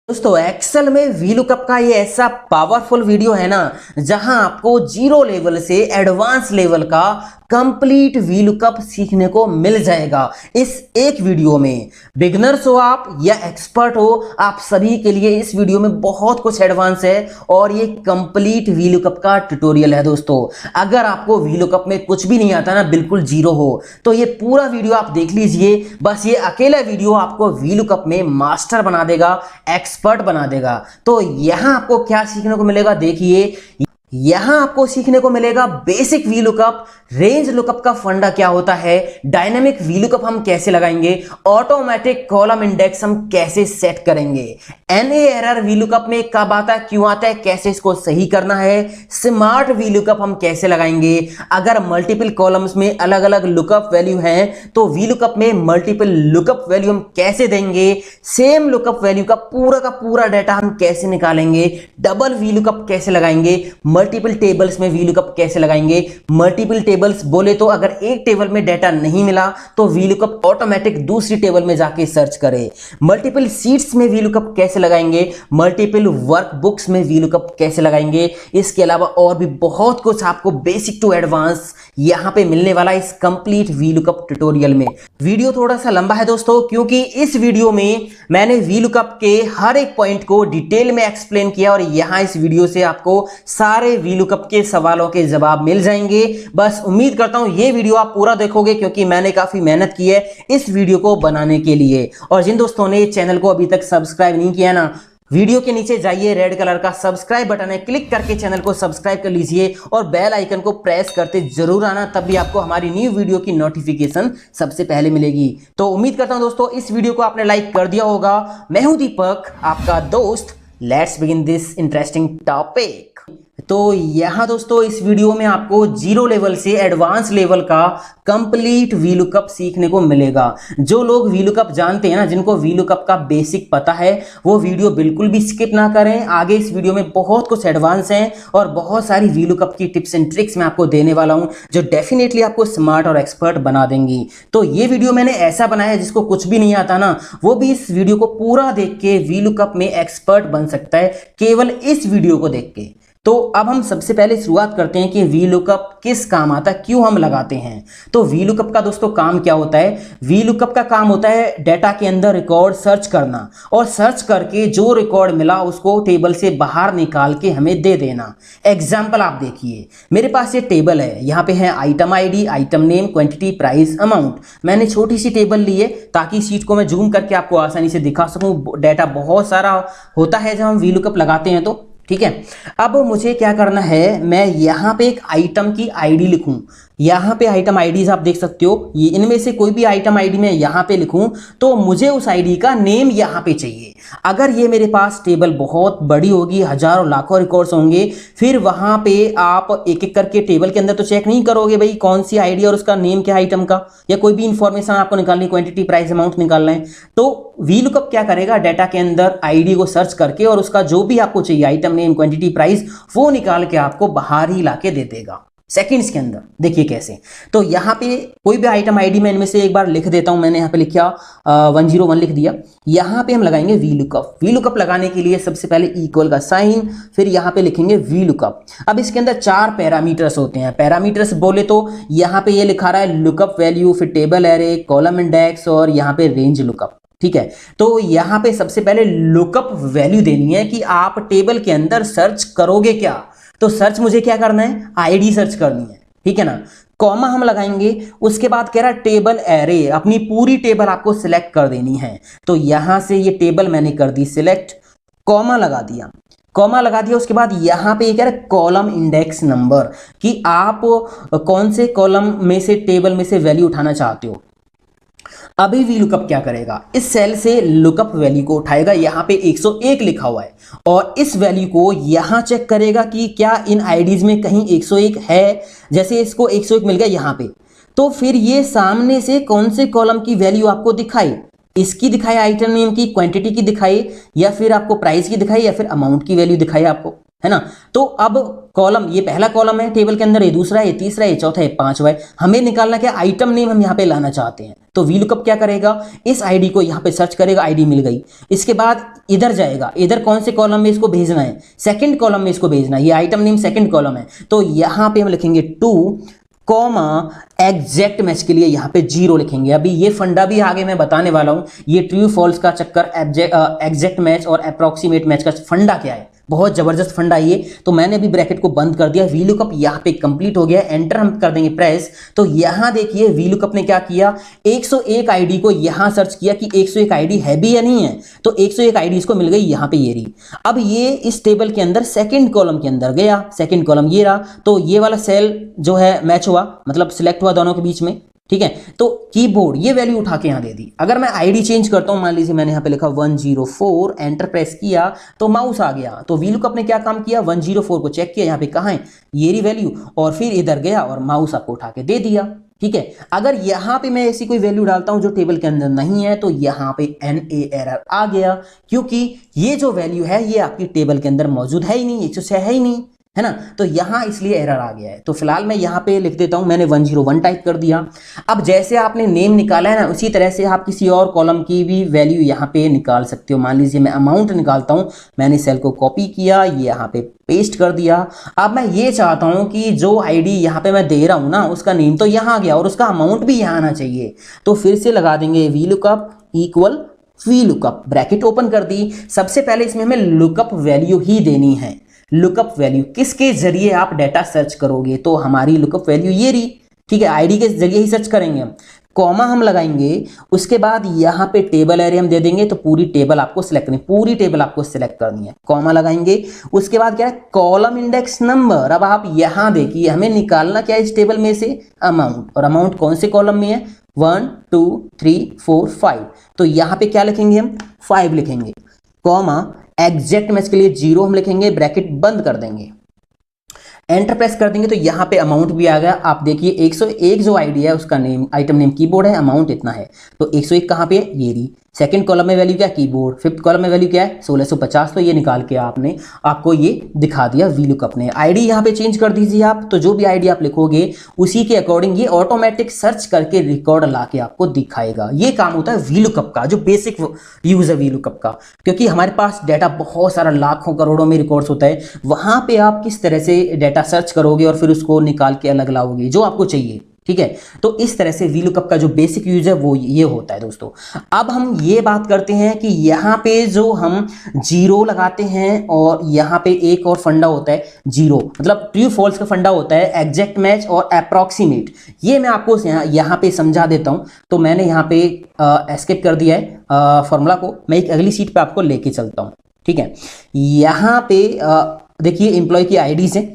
दोस्तों एक्सेल में वीलुकअप का ये ऐसा पावरफुल वीडियो है ना, जहां आपको जीरो लेवल से एडवांस लेवल का कंप्लीट वीलुकअप सीखने को मिल जाएगा इस एक वीडियो में। बिगिनर्स हो आप या एक्सपर्ट हो, आप सभी के लिए इस वीडियो में बहुत कुछ एडवांस है और ये कंप्लीट वीलुकअप का ट्यूटोरियल है। दोस्तों अगर आपको वीलुकअप में कुछ भी नहीं आता ना, बिल्कुल जीरो हो, तो ये पूरा वीडियो आप देख लीजिए। बस ये अकेला वीडियो आपको वीलुकअप में मास्टर बना देगा, एक्सपर्ट बना देगा। तो यहां आपको क्या सीखने को मिलेगा, देखिए यहां आपको सीखने को मिलेगा बेसिक वीलुकअप, रेंज लुकअप का फंडा क्या होता है, डायनामिक वीलुकअप हम कैसे लगाएंगे, ऑटोमेटिक कॉलम इंडेक्स हम कैसे सेट करेंगे, एनए एरर वीलुकअप में कब आता है, क्यों आता है, कैसे इसको सही करना है, स्मार्ट वीलुकअप हम कैसे लगाएंगे, अगर मल्टीपल कॉलम्स में अलग अलग लुकअप वैल्यू हैं तो वीलुकअप में मल्टीपल लुकअप वैल्यू हम कैसे देंगे, सेम लुकअप वैल्यू का पूरा डाटा हम कैसे निकालेंगे, डबल वीलुकअप कैसे लगाएंगे, मल्टीपल टेबल्स में वीलुकअप कैसे लगाएंगे। मल्टीपल टेबल्स बोले तो अगर एक टेबल में डाटा नहीं मिला तो वीलुकअप ऑटोमेटिक दूसरी टेबल में जाके सर्च करे। मल्टीपल सीट्स में वीलुकअप कैसे लगाएंगे, मल्टीपल वर्कबुक्स में वीलुकअप कैसे लगाएंगे। इसके अलावा और भी बहुत कुछ आपको बेसिक टू एडवांस यहां पे मिलने वाला इस कंप्लीट वीलुकअप ट्यूटोरियल में। वीडियो थोड़ा सा लंबा है दोस्तों, क्योंकि इस वीडियो में मैंने वीलुकअप के हर एक पॉइंट को डिटेल में एक्सप्लेन किया और यहां इस वीडियो से आपको सारे वीलुकअप के सवालों के जवाब मिल जाएंगे। बस उम्मीद करता हूं ये वीडियो आप पूरा देखोगे, क्योंकि मैंने काफी मेहनत की है इस वीडियो को बनाने के लिए। और जिन दोस्तों ने चैनल को अभी तक सब्सक्राइब नहीं किया ना, वीडियो के नीचे जाइए, रेड कलर का सब्सक्राइब बटन है, क्लिक करके चैनल को सब्सक्राइब कर लीजिए और बेल आइकन को प्रेस करते जरूर आना, तब भी आपको हमारी न्यू वीडियो की नोटिफिकेशन सबसे पहले मिलेगी। तो उम्मीद करता हूं दोस्तों इस वीडियो को आपने लाइक कर दिया होगा। मैं हूं दीपक, आपका दोस्त। Let's begin this interesting topic. तो यहां दोस्तों इस वीडियो में आपको जीरो लेवल से एडवांस लेवल का कंप्लीट वीलुकअप सीखने को मिलेगा। जो लोग वीलुकअप जानते हैं ना, जिनको वीलुकअप का बेसिक पता है, वो वीडियो बिल्कुल भी स्किप ना करें। आगे इस वीडियो में बहुत कुछ एडवांस है और बहुत सारी वीलुकअप की टिप्स एंड ट्रिक्स मैं आपको देने वाला हूं, जो डेफिनेटली आपको स्मार्ट और एक्सपर्ट बना देंगी। तो ये वीडियो मैंने ऐसा बनाया है, जिसको कुछ भी नहीं आता ना, वो भी इस वीडियो को पूरा देख के वीलुकअप में एक्सपर्ट बन सकता है, केवल इस वीडियो को देख के। तो अब हम सबसे पहले शुरुआत करते हैं कि वीलुकअप किस काम आता है, क्यों हम लगाते हैं। तो वीलुकअप का दोस्तों काम क्या होता है, वीलुकअप का काम होता है डाटा के अंदर रिकॉर्ड सर्च करना और सर्च करके जो रिकॉर्ड मिला उसको टेबल से बाहर निकाल के हमें दे देना। एग्जाम्पल आप देखिए, मेरे पास ये टेबल है, यहाँ पे है item ID, item name, quantity, price, amount. मैंने छोटी सी टेबल ली है ताकि शीट को मैं जूम करके आपको आसानी से दिखा सकूं। डाटा बहुत सारा होता है जब हम वीलुकअप लगाते हैं, तो ठीक है। अब मुझे क्या करना है, मैं यहां पे एक आइटम की आईडी लिखूं। यहां पे आइटम आईडीज आप देख सकते हो, ये इनमें से कोई भी आइटम आईडी मैं यहां पे लिखूं तो मुझे उस आईडी का नेम यहां पे चाहिए। अगर ये मेरे पास टेबल बहुत बड़ी होगी, हजारों लाखों रिकॉर्ड्स होंगे, फिर वहां पे आप एक एक करके टेबल के अंदर तो चेक नहीं करोगे भाई कौन सी आईडी और उसका नेम क्या आइटम का, या कोई भी इंफॉर्मेशन आपको निकालनी, क्वांटिटी, प्राइस, अमाउंट निकालना है। तो वीलुकअप क्या करेगा, डाटा के अंदर आईडी को सर्च करके और उसका जो भी आपको चाहिए, आइटम नेम, क्वांटिटी, प्राइस, वो निकाल के आपको बाहर ही लाके दे देगा सेकंड्स के अंदर। देखिए कैसे। तो यहाँ पे कोई भी आइटम आईडी मैं इनमें से एक बार लिख देता हूं। मैंने यहाँ पे लिखा 101 लिख दिया। यहाँ पे हम लगाएंगे वीलुकअप। वीलुकअप लगाने के लिए सबसे पहले इक्वल का साइन, फिर यहाँ पे लिखेंगे वीलुकअप। अब इसके अंदर 4 पैरामीटर्स होते हैं। पैरामीटर्स बोले तो यहाँ पे ये लिखा रहा है लुकअप वैल्यू, फिर टेबल एरे, कॉलम इंडेक्स और यहाँ पे रेंज लुकअप। ठीक है। तो यहां पे सबसे पहले लुकअप वैल्यू देनी है कि आप टेबल के अंदर सर्च करोगे क्या। तो सर्च मुझे क्या करना है, आईडी सर्च करनी है, ठीक है ना। कॉमा हम लगाएंगे, उसके बाद कह रहा है टेबल एरे, अपनी पूरी टेबल आपको सिलेक्ट कर देनी है। तो यहां से ये टेबल मैंने कर दी सिलेक्ट, कॉमा लगा दिया। कॉमा लगा दिया, उसके बाद यहां पे ये कह रहा है कॉलम इंडेक्स नंबर, कि आप कौन से कॉलम में से, टेबल में से वैल्यू उठाना चाहते हो। अभी वीलुकअप क्या करेगा, इस सेल से लुकअप वैल्यू को उठाएगा, यहां पे 101 लिखा हुआ है, और इस वैल्यू को यहां चेक करेगा कि क्या इन आईडीज में कहीं 101 है। जैसे इसको 101 मिल गया यहां पे, तो फिर ये सामने से कौन से कॉलम की वैल्यू आपको दिखाई, इसकी दिखाई, आइटम नेम की, क्वांटिटी की दिखाई, या फिर आपको प्राइस की दिखाई, या फिर अमाउंट की वैल्यू दिखाई आपको, है ना। तो अब कॉलम, ये पहला कॉलम है टेबल के अंदर, ये दूसरा है, ये तीसरा है, ये चौथा है, ये पांचवा है। हमें निकालना क्या, आइटम नेम हम यहाँ पे लाना चाहते हैं। तो वीलुकअप क्या करेगा, इस आईडी को यहाँ पे सर्च करेगा, आईडी मिल गई, इसके बाद इधर जाएगा, इधर कौन से कॉलम में इसको भेजना है, सेकंड कॉलम में इसको भेजना है। ये आइटम नेम सेकंड कॉलम है, तो यहाँ पे हम लिखेंगे 2 कॉमा एग्जैक्ट मैच के लिए यहाँ पे 0 लिखेंगे। अभी ये फंडा भी आगे मैं बताने वाला हूँ, ये ट्रू फॉल्स का चक्कर, एग्जैक्ट मैच और अप्रोक्सीमेट मैच का फंडा क्या है, बहुत जबरदस्त फंडा ये। तो मैंने अभी ब्रैकेट को बंद कर दिया, वीलुकअप यहाँ पे कंप्लीट हो गया, एंटर हम कर देंगे प्रेस। तो यहाँ देखिए वीलुकअप ने क्या किया, 101 आईडी को यहाँ सर्च किया कि 101 आईडी है भी या नहीं है, तो 101 आईडी इसको मिल गई, यहाँ पे ये रही। अब ये इस टेबल के अंदर सेकंड कॉलम के अंदर गया, सेकंड कॉलम ये रहा, तो ये वाला सेल जो है मैच हुआ, मतलब सिलेक्ट हुआ दोनों के बीच में, ठीक है। तो कीबोर्ड ये वैल्यू उठा के यहां दे दी। अगर मैं आईडी चेंज करता हूं, मान लीजिए मैंने यहां पे लिखा 104, एंटर प्रेस किया तो माउस आ गया, तो वीलुकअप ने क्या काम किया, 104 को चेक किया, यहां पे कहां है ये रही वैल्यू, और फिर इधर गया और माउस आपको उठा के दे दिया, ठीक है। अगर यहां पे मैं ऐसी कोई वैल्यू डालता हूं जो टेबल के अंदर नहीं है, तो यहां पे NA एरर आ गया, क्योंकि ये जो वैल्यू है ये आपकी टेबल के अंदर मौजूद है ही नहीं, 106 है ही नहीं, है ना। तो यहां इसलिए एरर आ गया है। तो फिलहाल मैं यहां पे लिख देता हूं, मैंने 101 टाइप कर दिया। अब जैसे आपने नेम निकाला है ना, उसी तरह से आप किसी और कॉलम की भी वैल्यू यहां पे निकाल सकते हो। मान लीजिए मैं अमाउंट निकालता हूं, मैंने सेल को कॉपी किया, ये यहां पे पेस्ट कर दिया। अब मैं ये चाहता हूं कि जो आईडी यहां पे मैं दे रहा हूं ना, उसका नेम तो यहां आ गया और उसका अमाउंट भी यहां आना चाहिए। तो फिर से लगा देंगे VLOOKUP equal VLOOKUP, bracket open कर दी। सबसे पहले इसमें हमें लुकअप वैल्यू ही देनी है। लुकअप वैल्यू किसके जरिए आप डाटा सर्च करोगे, तो हमारी लुकअप वैल्यू ये रही, ठीक है, आईडी के जरिए ही सर्च करेंगे हम। कॉमा हम लगाएंगे, उसके बाद यहाँ पे टेबल एरिया हम दे देंगे, तो पूरी टेबल आपको सिलेक्ट करनी, पूरी टेबल आपको सिलेक्ट करनी है। कॉमा लगाएंगे, उसके बाद क्या है, कॉलम इंडेक्स नंबर। अब आप यहाँ देखिए हमें निकालना क्या है इस टेबल में से, अमाउंट, और अमाउंट कौन से कॉलम में है, 1 2 3 4 5, तो यहाँ पे क्या लिखेंगे हम, 5 लिखेंगे। कॉमा एग्जैक्ट मैच के लिए 0 हम लिखेंगे, ब्रैकेट बंद कर देंगे, एंटर प्रेस कर देंगे, तो यहां पे अमाउंट भी आ गया। आप देखिए 101 जो आईडी है उसका नेम, आइटम नेम कीबोर्ड है, अमाउंट इतना है, तो 101 कहां पे है, ये रही। सेकंड कॉलम में वैल्यू क्या, कीबोर्ड। फिफ्थ कॉलम में वैल्यू क्या है, 1650, तो ये निकाल के आपको ये दिखा दिया वीलुकअप ने। आईडी यहाँ पे चेंज कर दीजिए आप, तो जो भी आईडी आप लिखोगे उसी के अकॉर्डिंग ये ऑटोमेटिक सर्च करके रिकॉर्ड ला के आपको दिखाएगा। ये काम होता है वीलुकअप का, जो बेसिक यूज है वीलुकअप का, क्योंकि हमारे पास डाटा बहुत सारा लाखों करोड़ों में रिकॉर्ड्स होता है, वहां पे आप किस तरह से डाटा सर्च करोगे और फिर उसको निकाल के अलग लाओगे जो आपको चाहिए, ठीक है। तो इस तरह से वीलुकअप का जो बेसिक यूज है वो ये होता है दोस्तों। अब हम ये बात करते हैं कि यहाँ पे जो हम 0 लगाते हैं, और यहाँ पे एक और फंडा होता है 0, मतलब ट्रू फॉल्स का फंडा होता है एग्जैक्ट मैच और अप्रॉक्सीमेट। ये मैं आपको यहाँ पे समझा देता हूँ। तो मैंने यहाँ पे एस्केप कर दिया है फॉर्मूला को, मैं एक अगली सीट पे आपको लेके चलता हूँ, ठीक है। यहाँ पे देखिए एम्प्लॉय की आईडीज है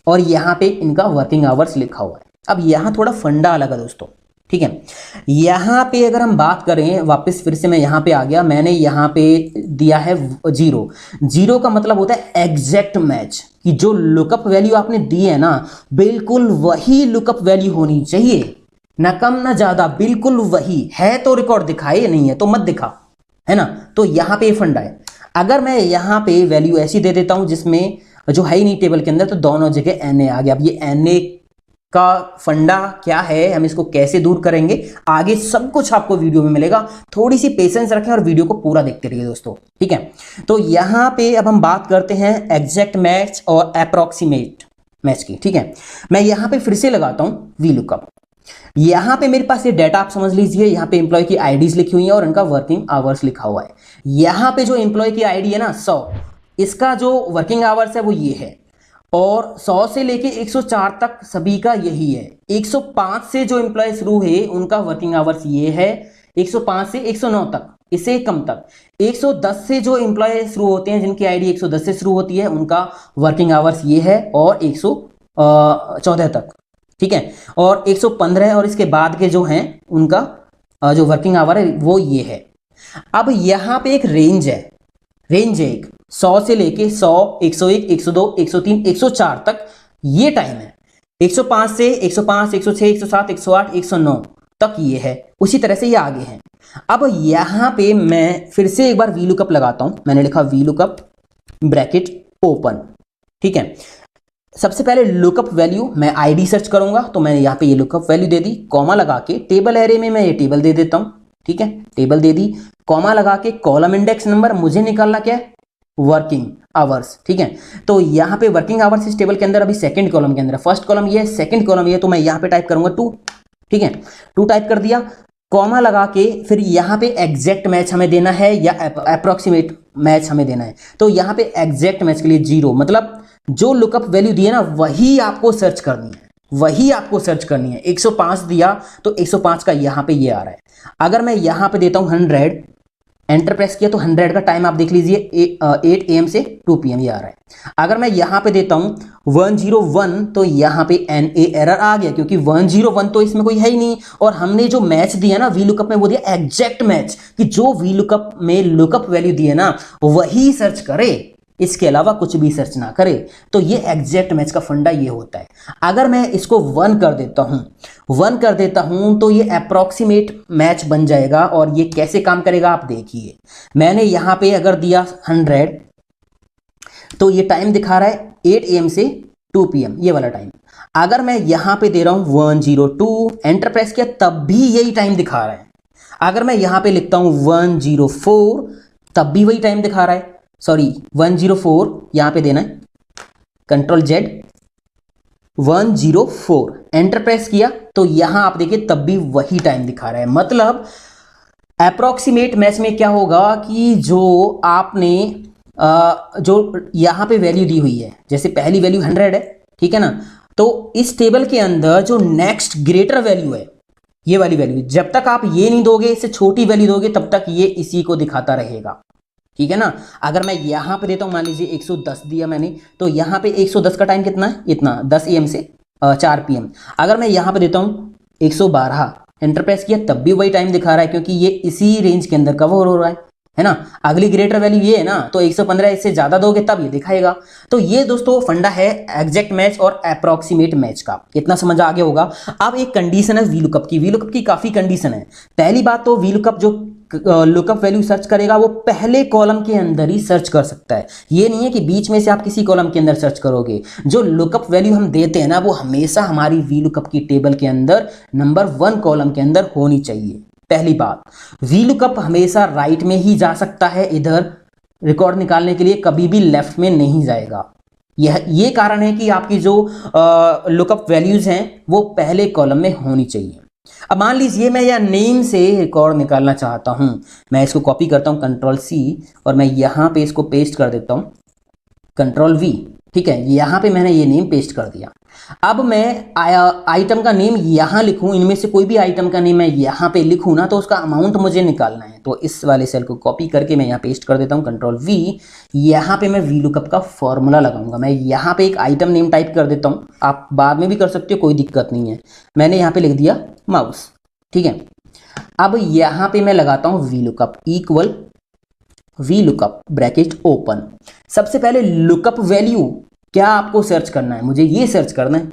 और यहाँ पे इनका वर्किंग आवर्स लिखा हुआ है। अब यहाँ थोड़ा फंडा अलग है दोस्तों, ठीक है। यहाँ पे अगर हम बात करें, वापस फिर से मैं यहाँ पे आ गया, मैंने यहाँ पे दिया है 0। 0 का मतलब होता है एग्जैक्ट मैच, कि जो लुकअप वैल्यू आपने दी है ना, बिल्कुल वही लुकअप वैल्यू होनी चाहिए, ना कम ना ज्यादा, बिल्कुल वही है। तो रिकॉर्ड दिखाए, नहीं है तो मत दिखा, है ना। तो यहाँ पे फंडा है। अगर मैं यहाँ पे वैल्यू ऐसी दे देता हूं जिसमें जो है ही नहीं टेबल के अंदर, तो दोनों जगह NA आ गया। अब ये NA का फंडा क्या है, हम इसको कैसे दूर करेंगे, आगे सब कुछ आपको वीडियो में मिलेगा। थोड़ी सी पेशेंस रखें और वीडियो को पूरा देखते रहिए दोस्तों, ठीक है। तो यहाँ पे अब हम बात करते हैं एग्जैक्ट मैच और अप्रॉक्सीमेट मैच की, ठीक है। मैं यहाँ पे फिर से लगाता हूं वीलुकअप। यहाँ पे मेरे पास ये डाटा आप समझ लीजिए, यहाँ पे एम्प्लॉय की आईडीज लिखी हुई है और इनका वर्किंग आवर्स लिखा हुआ है। यहाँ पे जो एम्प्लॉय की आईडी है ना 100, इसका जो वर्किंग आवर्स है वो ये है, और 100 से लेके 104 तक सभी का यही है। 105 से जो एम्प्लॉय शुरू है उनका वर्किंग आवर्स ये है, 105 से 109 तक, इससे कम तक। 110 से जो एम्प्लॉय शुरू होते हैं, जिनकी आईडी 110 से शुरू होती है, उनका वर्किंग आवर्स ये है, और 114 तक, ठीक है। और 115 और इसके बाद के जो हैं उनका जो वर्किंग आवर है वो ये है। अब यहाँ पे एक रेंज है, एक 100 से लेके 100, 101, 102, 103, 104 तक ये टाइम है। 105 से 105, 106, 107, 108, 109 तक ये है। उसी तरह से ये आगे है। अब यहाँ पे मैं फिर से एक बार वीलुकअप लगाता हूं। मैंने लिखा वीलुकअप ब्रैकेट ओपन, ठीक है। सबसे पहले लुकअप वैल्यू मैं आईडी सर्च करूंगा, तो मैंने यहाँ पे ये लुकअप वैल्यू दे दी, कॉमा लगा के टेबल एरे में मैं ये टेबल दे देता हूँ। ठीक है, टेबल दे दी, कॉमा लगा के कॉलम इंडेक्स नंबर मुझे निकालना क्या है, वर्किंग आवर्स। ठीक है, तो यहाँ पे वर्किंग आवर्स इस टेबल के अंदर अभी सेकंड कॉलम के अंदर, फर्स्ट कॉलम ये है, सेकंड कॉलम ये है, तो मैं यहाँ पे टाइप करूंगा 2। ठीक है, 2 टाइप कर दिया, कॉमा लगा के फिर यहाँ पे एग्जैक्ट मैच हमें देना है या अप्रोक्सीमेट मैच हमें देना है। तो यहाँ पे एग्जैक्ट मैच के लिए 0, मतलब जो लुकअप वैल्यू दी है ना वही आपको सर्च करनी है, वही आपको सर्च करनी है। 105 दिया तो 105 का यहाँ पे ये आ रहा है। अगर मैं यहाँ पे देता हूँ 100, एंटर प्रेस किया तो 100 का टाइम आप देख लीजिए 8 AM से 2 PM ये आ रहा है। अगर मैं यहाँ पे देता हूँ 101 तो यहाँ पे NA एरर आ गया, क्योंकि 101 तो इसमें कोई है ही नहीं, और हमने जो मैच दिया ना वी लुकअप में वो दिया एग्जैक्ट मैच, कि जो वी लुकअप में लुकअप वैल्यू दी है ना वही सर्च करे, इसके अलावा कुछ भी सर्च ना करे। तो ये एग्जैक्ट मैच का फंडा ये होता है। अगर मैं इसको 1 कर देता हूं तो ये अप्रोक्सीमेट मैच बन जाएगा। और ये कैसे काम करेगा आप देखिए, मैंने यहां पे अगर दिया 100 तो ये टाइम दिखा रहा है 8 AM से 2 PM ये वाला टाइम। अगर मैं यहां पे दे रहा हूं 102, एंटर प्रेस किया तब भी यही टाइम दिखा रहा है। अगर मैं यहां पे लिखता हूं 104 तब भी वही टाइम दिखा रहा है, सॉरी 104 यहां पे देना है, कंट्रोल Z 104, एंटर प्रेस किया तो यहां आप देखिए तब भी वही टाइम दिखा रहा है। मतलब अप्रोक्सीमेट मैच में क्या होगा कि जो आपने जो यहां पे वैल्यू दी हुई है, जैसे पहली वैल्यू 100 है, ठीक है ना, तो इस टेबल के अंदर जो नेक्स्ट ग्रेटर वैल्यू है ये वाली वैल्यू, जब तक आप ये नहीं दोगे, इससे छोटी वैल्यू दोगे, तब तक ये इसी को दिखाता रहेगा। ठीक है ना। अगर मैं यहां पे देता हूं, मान लीजिए 110 दिया मैंने, तो यहां पे 110 का टाइम कितना है, इतना 10 AM से 4 PM। अगर मैं यहां पे देता हूं 112, एंटर प्रेस किया तब भी वही टाइम दिखा रहा है, क्योंकि ये इसी रेंज के अंदर कवर हो रहा है ना। अगली ग्रेटर वैल्यू ये है ना, तो 115 इससे ज्यादा दोगे तब ये दिखाएगा। तो ये दोस्तों फंडा है एग्जैक्ट मैच और अप्रोक्सीमेट मैच का, इतना समझ आ गया होगा। अब एक कंडीशन है वी लुकअप की, वी लुकअप की काफी कंडीशन है। पहली बात तो वी लुकअप जो लुकअप वैल्यू सर्च करेगा वो पहले कॉलम के अंदर ही सर्च कर सकता है, ये नहीं है कि बीच में से आप किसी कॉलम के अंदर सर्च करोगे। जो लुकअप वैल्यू हम देते हैं ना वो हमेशा हमारी वी लुकअप की टेबल के अंदर नंबर 1 कॉलम के अंदर होनी चाहिए। पहली बात, वी लुकअप हमेशा राइट में ही जा सकता है, इधर रिकॉर्ड निकालने के लिए कभी भी लेफ्ट में नहीं जाएगा। ये कारण है कि आपकी जो लुकअप वैल्यूज हैं वो पहले कॉलम में होनी चाहिए। अब मान लीजिए मैं यह नेम से रिकॉर्ड निकालना चाहता हूं, मैं इसको कॉपी करता हूं कंट्रोल C और मैं यहां पे इसको पेस्ट कर देता हूं कंट्रोल V। ठीक है, यहां पे मैंने ये नेम पेस्ट कर दिया। अब मैं आइटम का नेम यहां लिखूं, इनमें से कोई भी आइटम का नेम मैं यहां पे लिखूं ना, तो उसका अमाउंट मुझे निकालना है। तो इस वाले सेल को कॉपी करके मैं यहां पेस्ट कर देता हूं कंट्रोल V। यहां पे मैं वी लुकअप का फॉर्मूला लगाऊंगा। मैं यहां पे एक आइटम नेम टाइप कर देता हूं, आप बाद में भी कर सकते हो, कोई दिक्कत नहीं है। मैंने यहां पे लिख दिया माउस। ठीक है, अब यहां पे मैं लगाता हूं V lookup equal V lookup bracket open. सबसे पहले लुकअप वैल्यू क्या आपको सर्च करना है, मुझे ये सर्च करना है,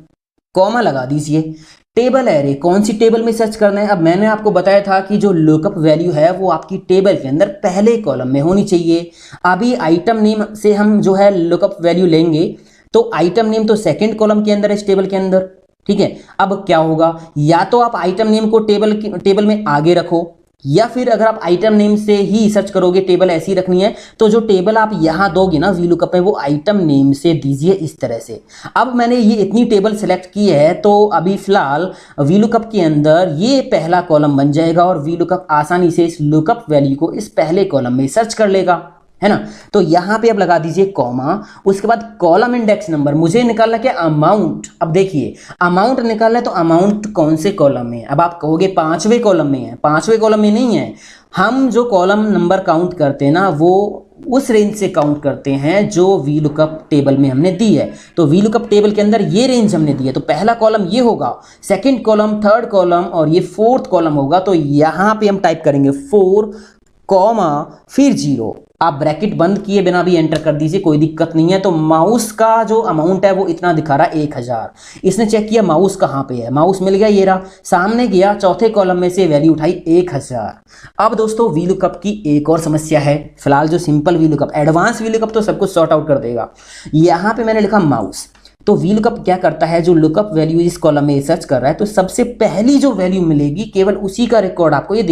कॉमा लगा दीजिए। टेबल एरे कौन सी टेबल में सर्च करना है। अब मैंने आपको बताया था कि जो लुकअप वैल्यू है वो आपकी टेबल के अंदर पहले कॉलम में होनी चाहिए। अभी आइटम नेम से हम जो है लुकअप वैल्यू लेंगे, तो आइटम नेम तो सेकंड कॉलम के अंदर है इस टेबल के अंदर। ठीक है, अब क्या होगा, या तो आप आइटम नेम को टेबल में आगे रखो, या फिर अगर आप आइटम नेम से ही सर्च करोगे, टेबल ऐसी रखनी है, तो जो टेबल आप यहां दोगे ना वी लुकअप में वो आइटम नेम से दीजिए इस तरह से। अब मैंने ये इतनी टेबल सेलेक्ट की है, तो अभी फिलहाल वी लुकअप के अंदर ये पहला कॉलम बन जाएगा और वी लुकअप आसानी से इस लुकअप वैल्यू को इस पहले कॉलम में सर्च कर लेगा, है ना। तो यहां पे अब लगा दीजिए कॉमा, उसके बाद कॉलम इंडेक्स नंबर मुझे निकालना क्या, अमाउंट। अब देखिए अमाउंट निकालना है, तो अमाउंट कौन से कॉलम में है। अब आप कहोगे 5वें कॉलम में है, 5वें कॉलम में नहीं है। हम जो कॉलम नंबर काउंट करते हैं ना वो उस रेंज से काउंट करते हैं जो वी लुकअप टेबल में हमने दी है। तो वी लुकअप टेबल के अंदर ये रेंज हमने दी है, तो पहला कॉलम ये होगा, सेकंड कॉलम, थर्ड कॉलम और ये फोर्थ कॉलम होगा। तो यहां पे हम टाइप करेंगे 4 कॉमा फिर 0। आप ब्रैकेट बंद किए बिना भी एंटर कर दीजिए, कोई दिक्कत नहीं है। तो माउस का जो अमाउंट है वो इतना दिखा रहा है 1000। इसने चेक किया माउस कहाँ पे है, माउस मिल गया, ये रहा सामने, गया चौथे कॉलम में से वैल्यू उठाई 1000। अब दोस्तों वी लुकअप की एक और समस्या है। फिलहाल जो simple V lookup, advance V lookup तो सब कुछ सॉर्ट आउट कर देगा। यहाँ पे मैंने लिखा माउस, तो वी लुकअप क्या करता है, जो लुकअप वैल्यू इस कॉलम में सर्च कर रहा है, तो सबसे पहली जो वैल्यू मिलेगी केवल उसी का रिकॉर्ड आपको ये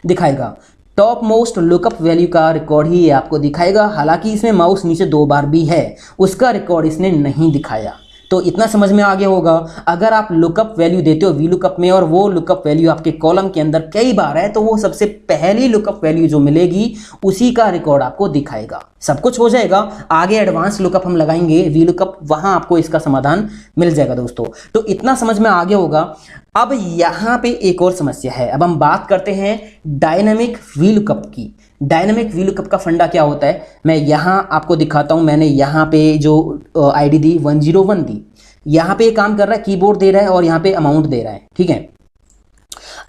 दिखाएगा। टॉप मोस्ट लुकअप वैल्यू का रिकॉर्ड ही ये आपको दिखाएगा। हालांकि इसमें माउस नीचे 2 बार भी है, उसका रिकॉर्ड इसने नहीं दिखाया। तो इतना समझ में आ गया होगा, अगर आप लुकअप वैल्यू देते हो वी लुकअप में और वो लुकअप वैल्यू आपके कॉलम के अंदर कई बार है, तो वो सबसे पहली लुकअप वैल्यू जो मिलेगी उसी का रिकॉर्ड आपको दिखाएगा। सब कुछ हो जाएगा, आगे एडवांस लुकअप हम लगाएंगे वी लुकअप, वहां आपको इसका समाधान मिल जाएगा दोस्तों। तो इतना समझ में आ गया होगा। अब यहां पे एक और समस्या है। अब हम बात करते हैं डायनामिक वी लुकअप की। डायनामिक वी लुकअप का फंडा क्या होता है, मैं यहां आपको दिखाता हूं। मैंने यहां पे जो आईडी दी 101 दी, यहां पे काम कर रहा है, कीबोर्ड दे रहा है और यहां पे अमाउंट दे रहा है, ठीक है।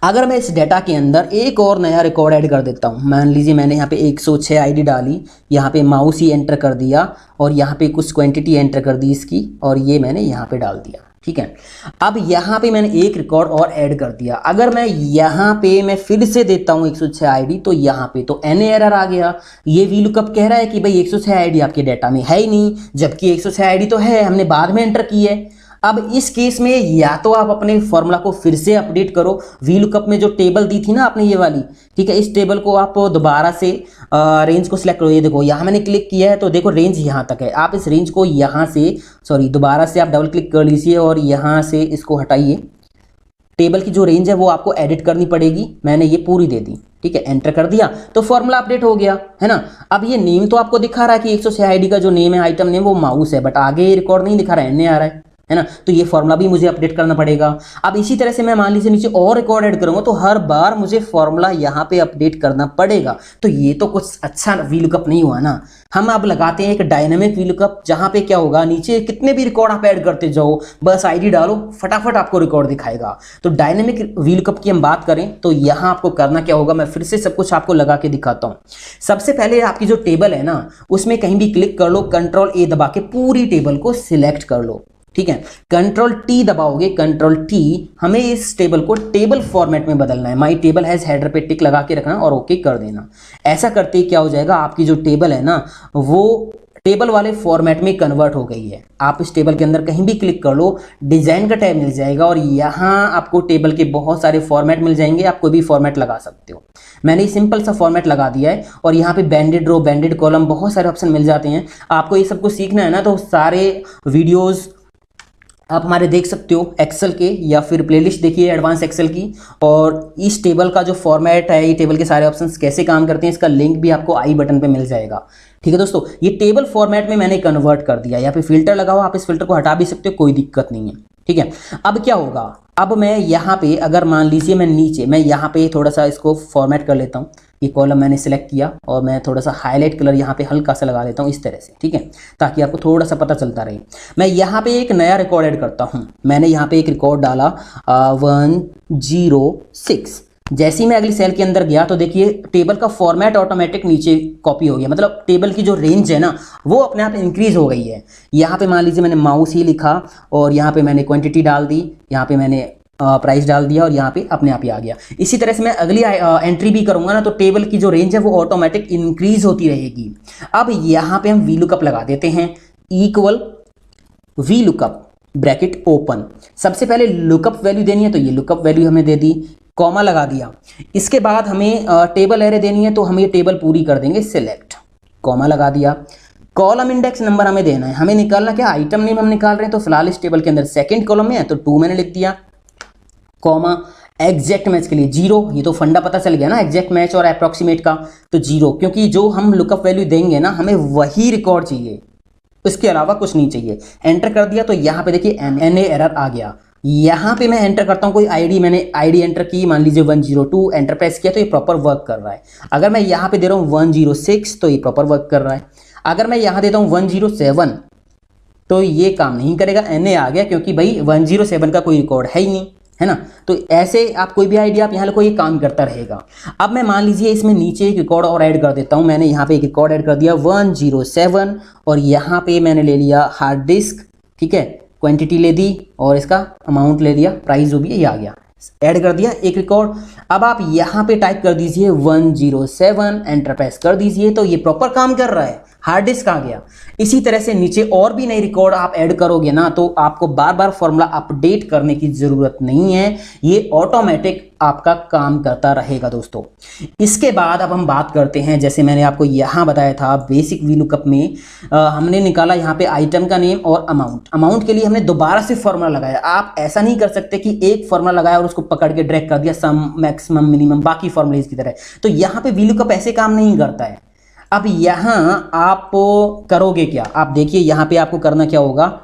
अगर मैं इस डेटा के अंदर एक और नया रिकॉर्ड ऐड कर देता हूं, मान लीजिए मैंने यहाँ पे 106 आईडी डाली, यहाँ पे माउस ही एंटर कर दिया और यहाँ पे कुछ क्वांटिटी एंटर कर दी इसकी, और ये मैंने यहाँ पे डाल दिया, ठीक है। अब यहाँ पे मैंने एक रिकॉर्ड और ऐड कर दिया। अगर मैं यहाँ पे मैं फिर से देता हूँ 106 आईडी, तो यहाँ पे तो एन एरर आ गया। ये वी लुकअप कह रहा है कि भाई 106 आईडी आपके डेटा में है ही नहीं, जबकि 106 आईडी तो है, हमने बाद में एंटर की है। अब इस केस में या तो आप अपने फॉर्मूला को फिर से अपडेट करो, वी लुकअप में जो टेबल दी थी ना आपने ये वाली, ठीक है, इस टेबल को आप दोबारा से रेंज को सिलेक्ट करो। ये देखो यहाँ मैंने क्लिक किया है तो देखो रेंज यहाँ तक है। आप इस रेंज को यहाँ से दोबारा से आप डबल क्लिक कर लीजिए और यहाँ से इसको हटाइए। टेबल की जो रेंज है वो आपको एडिट करनी पड़ेगी। मैंने ये पूरी दे दी, ठीक है, एंटर कर दिया तो फॉर्मूला अपडेट हो गया, है ना। अब ये नेम तो आपको दिखा रहा है कि 106 आईडी का जो नेम है, आइटम नेम, वो माउस है, बट आगे ये रिकॉर्ड नहीं दिखा रहा है, एन आ रहा है ना। तो ये फॉर्मूला भी मुझे अपडेट करना पड़ेगा। अब इसी तरह से मैं मान लीजिए नीचे और रिकॉर्ड ऐड करूंगा तो हर बार मुझे फॉर्मूला यहाँ पे अपडेट करना पड़ेगा। तो ये तो कुछ अच्छा वी लुकअप नहीं हुआ ना। हम अब लगाते हैं एक डायनामिक वी लुकअप, जहां पे क्या होगा, नीचे कितने भी रिकॉर्ड आप ऐड करते जाओ, बस आईडी डालो, फटाफट आपको रिकॉर्ड दिखाएगा। तो डायनामिक वी लुकअप की हम बात करें तो यहां आपको करना क्या होगा, मैं फिर से सब कुछ आपको लगा के दिखाता हूं। सबसे पहले आपकी जो टेबल है ना, उसमें कहीं भी क्लिक कर लो, कंट्रोल ए दबा के पूरी टेबल को सिलेक्ट कर लो, ठीक है। कंट्रोल टी दबाओगे, कंट्रोल टी, हमें इस टेबल को टेबल फॉर्मेट में बदलना है। माई टेबल हैज हेडर पे टिक लगा के रखना और ओके कर देना। ऐसा करते ही क्या हो जाएगा, आपकी जो टेबल है ना वो टेबल वाले फॉर्मेट में कन्वर्ट हो गई है। आप इस टेबल के अंदर कहीं भी क्लिक कर लो, डिजाइन का टैब मिल जाएगा और यहाँ आपको टेबल के बहुत सारे फॉर्मेट मिल जाएंगे। आप कोई भी फॉर्मेट लगा सकते हो। मैंने सिंपल सा फॉर्मेट लगा दिया है और यहाँ पे बैंडेड रो, बैंडेड कॉलम, बहुत सारे ऑप्शन मिल जाते हैं। आपको ये सब कुछ सीखना है ना, तो सारे वीडियोज आप हमारे देख सकते हो एक्सेल के, या फिर प्लेलिस्ट देखिए एडवांस एक्सेल की। और इस टेबल का जो फॉर्मेट है, ये टेबल के सारे ऑप्शंस कैसे काम करते हैं, इसका लिंक भी आपको आई बटन पे मिल जाएगा, ठीक है दोस्तों। ये टेबल फॉर्मेट में मैंने कन्वर्ट कर दिया। यहाँ पे फिल्टर लगाओ, आप इस फिल्टर को हटा भी सकते हो, कोई दिक्कत नहीं है, ठीक है। अब क्या होगा, अब मैं यहाँ पे अगर मान लीजिए मैं नीचे, मैं यहाँ पे थोड़ा सा इसको फॉर्मेट कर लेता हूँ। ये कॉलम मैंने सिलेक्ट किया और मैं थोड़ा सा हाईलाइट कलर यहाँ पे हल्का सा लगा लेता हूँ इस तरह से, ठीक है, ताकि आपको थोड़ा सा पता चलता रहे। मैं यहाँ पे एक नया रिकॉर्ड ऐड करता हूँ। मैंने यहाँ पे एक रिकॉर्ड डाला 106। जैसे ही मैं अगली सेल के अंदर गया तो देखिए टेबल का फॉर्मेट ऑटोमेटिक नीचे कॉपी हो गया, मतलब टेबल की जो रेंज है ना वो अपने आप इंक्रीज हो गई है। यहाँ पे मान लीजिए मैंने माउस ही लिखा और यहाँ पे मैंने क्वांटिटी डाल दी, यहाँ पे मैंने प्राइस डाल दिया और यहाँ पे अपने आप ही आ गया। इसी तरह से मैं अगली एंट्री भी करूंगा ना, तो टेबल की जो रेंज है वो ऑटोमेटिक इंक्रीज होती रहेगी। अब यहाँ पे हम वी लुकअप लगा देते हैं, equal V lookup bracket open. सबसे पहले लुकअप वैल्यू देनी है तो ये लुकअप वैल्यू हमें दे दी, कॉमा लगा दिया। इसके बाद हमें टेबल एरे देनी है तो हम ये टेबल पूरी कर देंगे सिलेक्ट, कॉमा लगा दिया। कॉलम इंडेक्स नंबर हमें देना है, हमें निकालना क्या, आइटम नेम हम निकाल रहे हैं, तो फिलहाल इस टेबल के अंदर सेकंड कॉलम में है तो 2 मैंने लिख दिया, कॉमा एग्जैक्ट मैच के लिए 0। ये तो फंडा पता चल गया ना एग्जैक्ट मैच और अप्रॉक्सीमेट का, तो 0, क्योंकि जो हम लुकअप वैल्यू देंगे ना हमें वही रिकॉर्ड चाहिए, इसके अलावा कुछ नहीं चाहिए। एंटर कर दिया तो यहाँ पे देखिए एन एरर आ गया। यहाँ पे मैं एंटर करता हूँ कोई आईडी, मैंने आईडी एंटर की, मान लीजिए 102, एंटर प्रेस किया तो ये प्रॉपर वर्क कर रहा है। अगर मैं यहाँ पे दे रहा हूँ 106 तो ये प्रॉपर वर्क कर रहा है। अगर मैं यहाँ देता हूँ 107 तो ये काम नहीं करेगा, एन आ गया, क्योंकि भाई 107 का कोई रिकॉर्ड है ही नहीं, है ना। तो ऐसे आप कोई भी आइडिया आप यहाँ लिखो, ये काम करता रहेगा। अब मैं मान लीजिए इसमें नीचे एक रिकॉर्ड और ऐड कर देता हूँ। मैंने यहाँ पे एक रिकॉर्ड ऐड कर दिया 107 और यहाँ पे मैंने ले लिया हार्ड डिस्क, ठीक है, क्वांटिटी ले दी और इसका अमाउंट ले दिया, प्राइस जो भी है ये आ गया, ऐड कर दिया एक रिकॉर्ड। अब आप यहाँ पे टाइप कर दीजिए 107, एंटर प्रेस कर दीजिए, तो ये प्रॉपर काम कर रहा है, हार्ड डिस्क आ गया। इसी तरह से नीचे और भी नए रिकॉर्ड आप ऐड करोगे ना, तो आपको बार बार फॉर्मूला अपडेट करने की जरूरत नहीं है, ये ऑटोमेटिक आपका काम करता रहेगा दोस्तों। इसके बाद अब हम बात करते हैं, जैसे मैंने आपको यहाँ बताया था बेसिक वीलुकअप में हमने निकाला यहाँ पे आइटम का नेम और अमाउंट। अमाउंट के लिए हमने दोबारा से फॉर्मूला लगाया। आप ऐसा नहीं कर सकते कि एक फॉर्मूला लगाया और उसको पकड़ के ड्रैग कर दिया सम, मैक्सिमम, मिनिमम, बाकी फॉर्मूलेज की तरह। तो यहाँ पे वीलुकअप ऐसे काम नहीं करता है। अब यहां आप करोगे क्या, आप देखिए यहां पे आपको करना क्या होगा।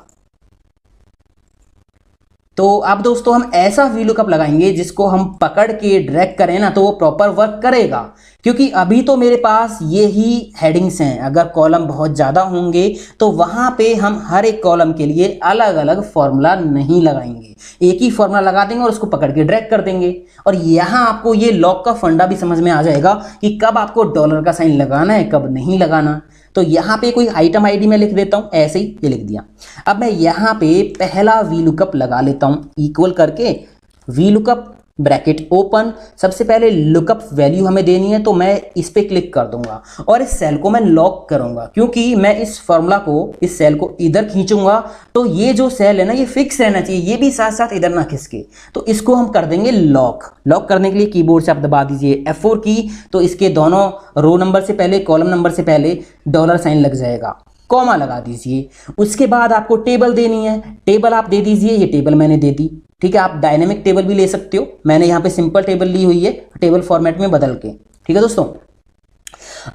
तो अब दोस्तों हम ऐसा वीलुकअप लगाएंगे जिसको हम पकड़ के ड्रैग करें ना तो वो प्रॉपर वर्क करेगा, क्योंकि अभी तो मेरे पास ये ही हेडिंग्स हैं। अगर कॉलम बहुत ज़्यादा होंगे तो वहाँ पे हम हर एक कॉलम के लिए अलग अलग फॉर्मूला नहीं लगाएंगे, एक ही फॉर्मूला लगा देंगे और उसको पकड़ के ड्रैग कर देंगे। और यहाँ आपको ये लॉक का फंडा भी समझ में आ जाएगा कि कब आपको डॉलर का साइन लगाना है, कब नहीं लगाना। तो यहाँ पे कोई आइटम आईडी मैं लिख देता हूँ, ऐसे ही ये लिख दिया। अब मैं यहाँ पे पहला वीलुकअप लगा लेता हूँ, इक्वल करके वीलुकअप ब्रैकेट ओपन। सबसे पहले लुकअप वैल्यू हमें देनी है, तो मैं इस पे क्लिक कर दूंगा और इस सेल को मैं लॉक करूंगा, क्योंकि मैं इस फॉर्मूला को, इस सेल को इधर खींचूंगा तो ये जो सेल है ना ये फिक्स रहना चाहिए, ये भी साथ साथ इधर ना खिसके। तो इसको हम कर देंगे लॉक। लॉक करने के लिए कीबोर्ड से आप दबा दीजिए F4 की, तो इसके दोनों रो नंबर से पहले, कॉलम नंबर से पहले डॉलर साइन लग जाएगा, कॉमा लगा दीजिए। उसके बाद आपको टेबल देनी है, टेबल आप दे दीजिए, ये टेबल मैंने दे दी, ठीक है। आप डायनेमिक टेबल भी ले सकते हो, मैंने यहाँ पे सिंपल टेबल ली हुई है टेबल फॉर्मेट में बदल के, ठीक है दोस्तों।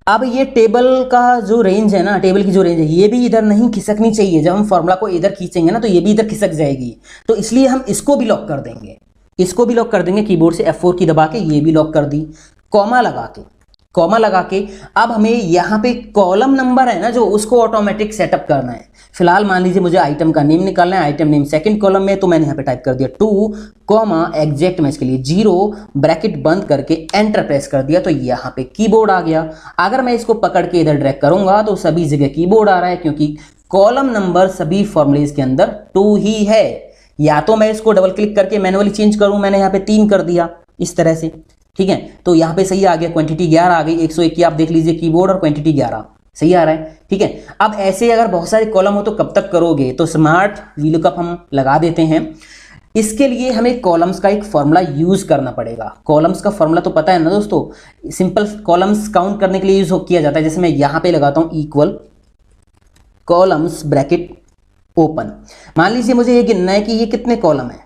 अब ये टेबल का जो रेंज है ना, टेबल की जो रेंज है ये भी इधर नहीं खिसकनी चाहिए। जब हम फॉर्मूला को इधर खींचेंगे ना तो ये भी इधर खिसक जाएगी, तो इसलिए हम इसको भी लॉक कर देंगे, इसको भी लॉक कर देंगे कीबोर्ड से F4 की दबा के, ये भी लॉक कर दी, कॉमा लगा के, कॉमा लगा के। अब हमें यहाँ पे कॉलम नंबर है ना जो, उसको ऑटोमेटिक सेटअप करना है। फिलहाल मान लीजिए मुझे आइटम का नेम निकालना है, आइटम नेम सेकंड कॉलम में, तो मैंने यहाँ पे टाइप कर दिया 2 कॉमा एग्जैक्ट में इसके लिए 0 ब्रैकेट बंद करके एंटर प्रेस कर दिया, तो यहाँ पे कीबोर्ड आ गया। अगर मैं इसको पकड़ के इधर ड्रैग करूंगा तो सभी जगह कीबोर्ड आ रहा है, क्योंकि कॉलम नंबर सभी फॉर्मूलेज के अंदर 2 ही है। या तो मैं इसको डबल क्लिक करके मैनुअली चेंज करूं, मैंने यहाँ पे 3 कर दिया इस तरह से, ठीक है। तो यहाँ पे सही आ गया, क्वांटिटी 11 आ गई, 101 की आप देख लीजिए कीबोर्ड और क्वांटिटी 11 सही आ रहा है, ठीक है। अब ऐसे अगर बहुत सारे कॉलम हो तो कब तक करोगे, तो स्मार्ट वीलुकअप हम लगा देते हैं। इसके लिए हमें कॉलम्स का एक फॉर्मूला यूज करना पड़ेगा। कॉलम्स का फॉर्मूला तो पता है ना दोस्तों, सिंपल कॉलम्स काउंट करने के लिए यूज किया जाता है। जैसे मैं यहाँ पे लगाता हूँ इक्वल कॉलम्स ब्रैकेट ओपन। मान लीजिए मुझे ये गिनना है कि ये कितने कॉलम है,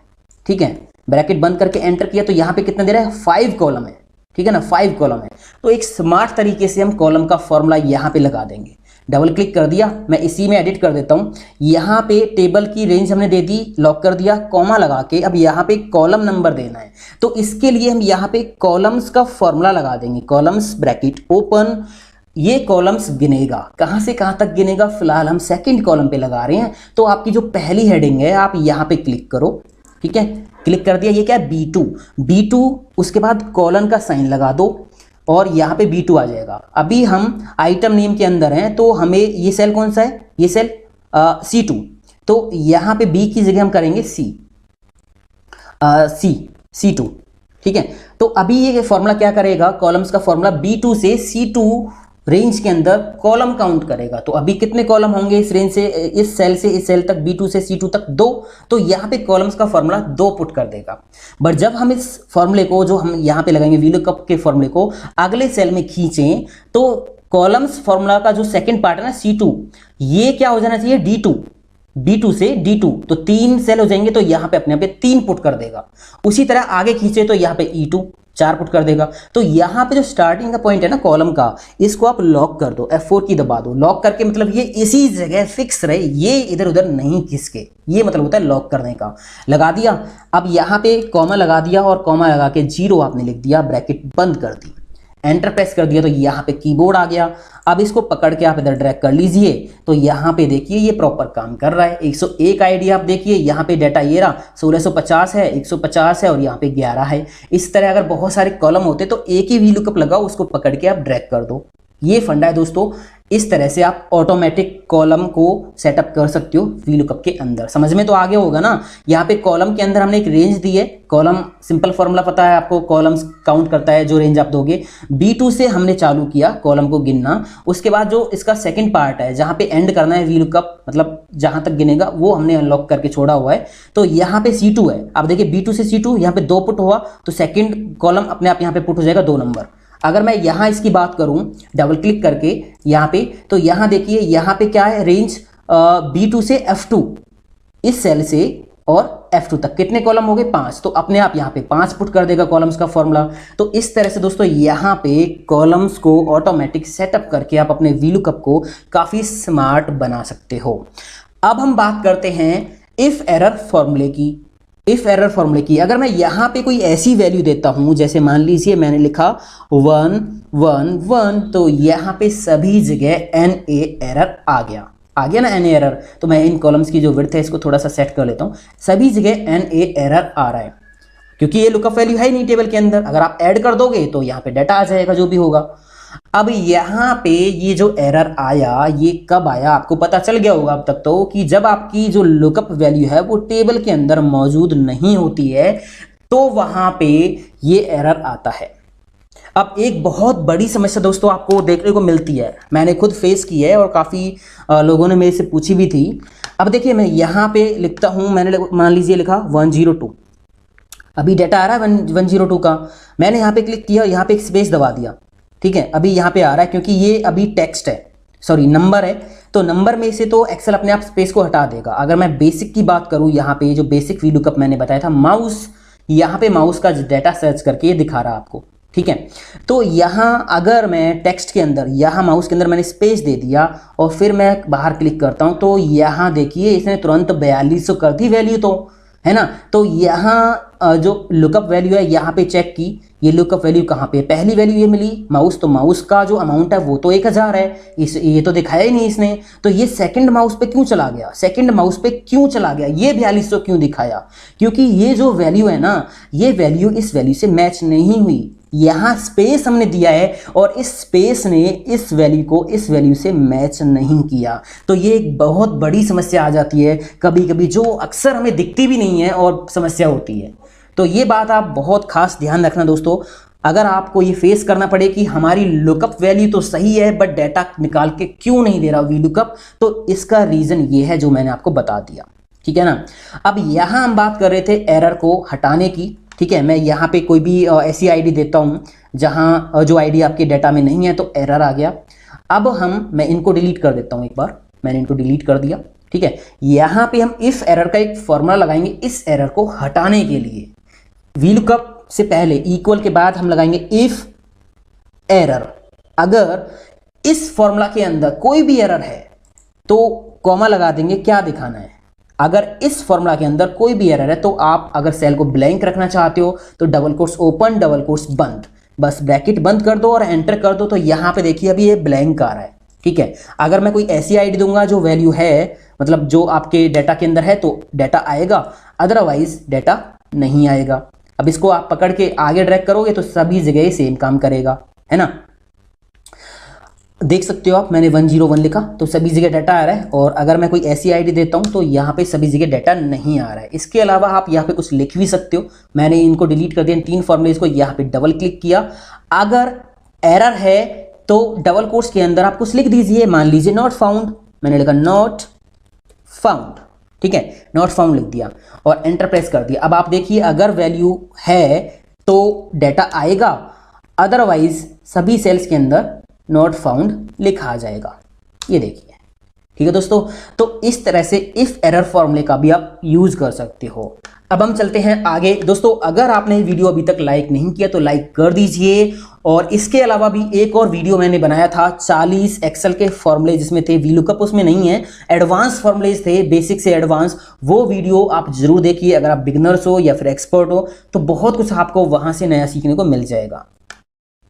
ठीक है। ब्रैकेट बंद करके एंटर किया तो यहाँ पे कितना दे रहा है, 5 कॉलम है, ठीक है ना, 5 कॉलम है। तो एक स्मार्ट तरीके से हम कॉलम का फॉर्मूला यहाँ पे लगा देंगे। डबल क्लिक कर दिया, मैं इसी में एडिट कर देता हूँ। यहाँ पे टेबल की रेंज हमने दे दी, लॉक कर दिया, कॉमा लगा के। अब यहाँ पे कॉलम नंबर देना है, तो इसके लिए हम यहाँ पे कॉलम्स का फॉर्मूला लगा देंगे, कॉलम्स ब्रैकेट ओपन। ये कॉलम्स गिनेगा, कहाँ से कहाँ तक गिनेगा, फिलहाल हम सेकंड कॉलम पे लगा रहे हैं। तो आपकी जो पहली हेडिंग है आप यहाँ पे क्लिक करो, ठीक है, क्लिक कर दिया। ये क्या है, B2, उसके बाद कॉलन का साइन लगा दो और यहाँ पे B2 आ जाएगा। अभी हम आइटम नेम के अंदर हैं, तो हमें ये सेल कौन सा है, ये सेल C2, तो यहाँ पे B की जगह हम करेंगे C2, ठीक है। तो अभी ये फॉर्मूला क्या करेगा, कॉलम्स का फॉर्मूला B2 से C2 रेंज के अंदर कॉलम काउंट करेगा। तो अभी कितने कॉलम होंगे इस रेंज से, इस सेल से इस सेल तक, B2 से C2 तक 2, तो यहाँ पे कॉलम्स का फॉर्मूला 2 पुट कर देगा। बट जब हम इस फॉर्मूले को, जो हम यहाँ पे लगाएंगे वीलुकअप के फॉर्मूले को, अगले सेल में खींचें तो कॉलम्स फॉर्मूला का जो सेकंड पार्ट है ना C2, ये क्या हो जाना चाहिए, B2 से D2, तो 3 सेल हो जाएंगे, तो यहाँ पे अपने आप 3 पुट कर देगा। उसी तरह आगे खींचे तो यहाँ पे E2 4 पुट कर देगा। तो यहाँ पे जो स्टार्टिंग का पॉइंट है ना कॉलम का, इसको आप लॉक कर दो, F4 की दबा दो। लॉक करके मतलब ये इसी जगह फिक्स रहे, ये इधर उधर नहीं खिसके, ये मतलब होता है लॉक करने का। लगा दिया। अब यहाँ पे कॉमा लगा दिया और कॉमा लगा के 0 आपने लिख दिया, ब्रैकेट बंद कर दी, एंटर प्रेस कर दिया तो यहाँ पे कीबोर्ड आ गया। अब इसको पकड़ के आप इधर ड्रैग कर लीजिए तो यहाँ पे देखिए ये प्रॉपर काम कर रहा है। 101 आईडी आप देखिए यहाँ पे डाटा ये रहा 1650 है, 150 है और यहाँ पे 11 है। इस तरह अगर बहुत सारे कॉलम होते तो एक ही VLOOKUP लगाओ, उसको पकड़ के आप ड्रैग कर दो। ये फंडा है दोस्तों, इस तरह से आप ऑटोमेटिक कॉलम को सेटअप कर सकते हो VLOOKUP के अंदर। समझ में तो आ गया होगा ना। यहाँ पे कॉलम के अंदर हमने एक रेंज दी है। कॉलम सिंपल फॉर्मूला पता है आपको, कॉलम्स काउंट करता है जो रेंज आप दोगे। B2 से हमने चालू किया कॉलम को गिनना। उसके बाद जो इसका सेकंड पार्ट है जहाँ पे एंड करना है VLOOKUP, मतलब जहाँ तक गिनेगा वो हमने अनलॉक करके छोड़ा हुआ है। तो यहाँ पे C2 है। आप देखिए B2 से C2 यहाँ पे 2 पुट हुआ तो सेकेंड कॉलम अपने आप यहाँ पे पुट हो जाएगा 2 नंबर। अगर मैं यहाँ इसकी बात करूं डबल क्लिक करके यहाँ पे, तो यहाँ देखिए यहाँ पे क्या है, रेंज B2 से F2, इस सेल से और F2 तक कितने कॉलम हो गए 5, तो अपने आप यहाँ पे 5 पुट कर देगा कॉलम्स का फॉर्मूला। तो इस तरह से दोस्तों यहाँ पे कॉलम्स को ऑटोमेटिक सेटअप करके आप अपने VLOOKUP को काफ़ी स्मार्ट बना सकते हो। अब हम बात करते हैं इफ एरर फॉर्मूले की। इफ एरर फॉर्मूले की अगर मैं यहाँ पे कोई ऐसी वैल्यू देता हूँ, जैसे मान लीजिए मैंने लिखा 1 1 1, तो यहाँ पे सभी जगह NA एरर आ गया ना NA एरर। तो मैं इन कॉलम्स की जो विड्थ है इसको थोड़ा सा सेट कर लेता हूँ। सभी जगह NA एरर आ रहा है क्योंकि ये लुकअप वैल्यू है ही नहीं टेबल के अंदर। अगर आप ऐड कर दोगे तो यहाँ पे डाटा आ जाएगा जो भी होगा। अब यहाँ पे ये जो एरर आया ये कब आया, आपको पता चल गया होगा अब तक तो, कि जब आपकी जो लुकअप वैल्यू है वो टेबल के अंदर मौजूद नहीं होती है तो वहां पे ये एरर आता है। अब एक बहुत बड़ी समस्या दोस्तों आपको देखने को मिलती है, मैंने खुद फेस की है और काफ़ी लोगों ने मेरे से पूछी भी थी। अब देखिए मैं यहाँ पे लिखता हूँ, मैंने मान लीजिए लिखा 102, अभी डाटा आ रहा है 102 का। मैंने यहाँ पे क्लिक किया, यहाँ पे एक स्पेस दबा दिया, ठीक है। अभी यहाँ पे आ रहा है क्योंकि ये अभी टेक्स्ट है, सॉरी नंबर है, तो नंबर में से तो एक्सेल अपने आप स्पेस को हटा देगा। अगर मैं बेसिक की बात करूँ, यहाँ पे जो बेसिक VLOOKUP मैंने बताया था, माउस, यहाँ पे माउस का डाटा सर्च करके ये दिखा रहा है आपको, ठीक है। तो यहाँ अगर मैं टेक्स्ट के अंदर, यहाँ माउस के अंदर मैंने स्पेस दे दिया और फिर मैं बाहर क्लिक करता हूँ तो यहाँ देखिए इसने तुरंत 4200 कर दी वैल्यू, तो है ना। तो यहाँ जो लुकअप वैल्यू है यहाँ पे चेक की, ये लुकअप वैल्यू कहाँ पे, पहली वैल्यू ये मिली माउस, तो माउस का जो अमाउंट है वो तो 1000 है, ये तो दिखाया ही नहीं इसने। तो ये सेकंड माउस पे क्यों चला गया, सेकंड माउस पे क्यों चला गया, ये 4200 क्यों दिखाया, क्योंकि ये जो वैल्यू है ना, ये वैल्यू इस वैल्यू से मैच नहीं हुई। यहाँ स्पेस हमने दिया है और इस स्पेस ने इस वैल्यू को इस वैल्यू से मैच नहीं किया। तो ये एक बहुत बड़ी समस्या आ जाती है कभी कभी, जो अक्सर हमें दिखती भी नहीं है और समस्या होती है। तो ये बात आप बहुत खास ध्यान रखना दोस्तों। अगर आपको ये फेस करना पड़े कि हमारी लुकअप वैल्यू तो सही है बट डाटा निकाल के क्यों नहीं दे रहा VLOOKUP, तो इसका रीज़न ये है जो मैंने आपको बता दिया, ठीक है ना। अब यहाँ हम बात कर रहे थे एरर को हटाने की, ठीक है। मैं यहाँ पे कोई भी ऐसी आईडी देता हूँ जहाँ जो आईडी आपके डाटा में नहीं है तो एरर आ गया। अब मैं इनको डिलीट कर देता हूँ, एक बार मैंने इनको डिलीट कर दिया, ठीक है। यहाँ पे हम इफ एरर का एक फॉर्मूला लगाएंगे इस एरर को हटाने के लिए। VLOOKUP से पहले इक्वल के बाद हम लगाएंगे इफ एरर। अगर इस फॉर्मूला के अंदर कोई भी एरर है तो कॉमा लगा देंगे, क्या दिखाना है। अगर इस फॉर्मूला के अंदर कोई भी एरर है तो आप अगर सेल को ब्लैंक रखना चाहते हो तो double quotes open double quotes बंद, बस ब्रैकेट बंद कर दो और एंटर कर दो। तो यहाँ पे देखिए अभी ये ब्लैंक आ रहा है, ठीक है। अगर मैं कोई ऐसी आईडी दूंगा जो वैल्यू है, मतलब जो आपके डाटा के अंदर है, तो डाटा आएगा, अदरवाइज डाटा नहीं आएगा। अब इसको आप पकड़ के आगे ड्रैग करोगे तो सभी जगह सेम काम करेगा, है ना। देख सकते हो आप, मैंने 101 लिखा तो सभी जगह डाटा आ रहा है, और अगर मैं कोई ऐसी आईडी देता हूं तो यहाँ पे सभी जगह डाटा नहीं आ रहा है। इसके अलावा आप यहाँ पे कुछ लिख भी सकते हो। मैंने इनको डिलीट कर दिया, 3 फॉर्मूलेज को यहाँ पे डबल क्लिक किया। अगर एरर है तो डबल कोट्स के अंदर आप कुछ लिख दीजिए, मान लीजिए नॉट फाउंड, मैंने लिखा नॉट फाउंड, ठीक है, नॉट फाउंड लिख दिया और एंटर प्रेस कर दिया। अब आप देखिए अगर वैल्यू है तो डाटा आएगा, अदरवाइज सभी सेल्स के अंदर नॉट फाउंड लिखा आ जाएगा, ये देखिए, ठीक है दोस्तों। तो इस तरह से इफ एरर फॉर्मूले का भी आप यूज कर सकते हो। अब हम चलते हैं आगे दोस्तों। अगर आपने वीडियो अभी तक लाइक नहीं किया तो लाइक कर दीजिए, और इसके अलावा भी एक और वीडियो मैंने बनाया था 40 एक्सेल के फॉर्मूले जिसमें थे VLOOKUP, उसमें नहीं है, एडवांस फॉर्मूलेज थे, बेसिक से एडवांस। वो वीडियो आप जरूर देखिए, अगर आप बिगनर्स हो या फिर एक्सपर्ट हो तो बहुत कुछ आपको वहां से नया सीखने को मिल जाएगा।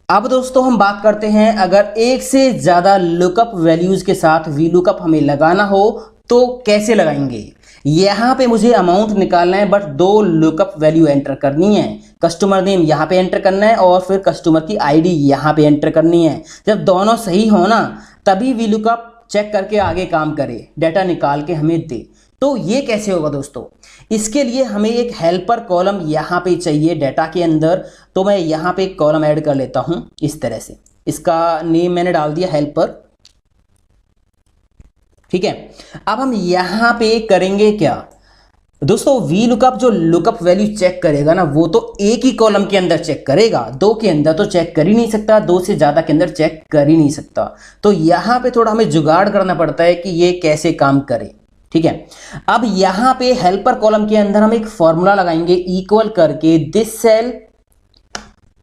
अब दोस्तों हम बात करते हैं, अगर एक से ज्यादा लुकअप वैल्यूज के साथ वी लुकअप हमें लगाना हो तो कैसे लगाएंगे। यहां पे मुझे अमाउंट निकालना है, बट दो लुकअप वैल्यू एंटर करनी है। कस्टमर नेम यहां पे एंटर करना है और फिर कस्टमर की आईडी यहां पे एंटर करनी है। जब दोनों सही हो ना, तभी वी लुकअप चेक करके आगे काम करे, डाटा निकाल के हमें दे। तो ये कैसे होगा दोस्तों, इसके लिए हमें एक हेल्पर कॉलम यहाँ पे चाहिए डाटा के अंदर। तो मैं यहाँ पे एक कॉलम ऐड कर लेता हूँ इस तरह से, इसका नेम मैंने डाल दिया हेल्पर, ठीक है। अब हम यहाँ पे करेंगे क्या दोस्तों, वी लुकअप जो लुकअप वैल्यू चेक करेगा ना, वो तो एक ही कॉलम के अंदर चेक करेगा, दो के अंदर तो चेक कर ही नहीं सकता, दो से ज्यादा के अंदर चेक कर ही नहीं सकता। तो यहाँ पे थोड़ा हमें जुगाड़ करना पड़ता है कि ये कैसे काम करे, ठीक है। अब यहां पे हेल्पर कॉलम के अंदर हम एक फॉर्मूला लगाएंगे, इक्वल करके दिस सेल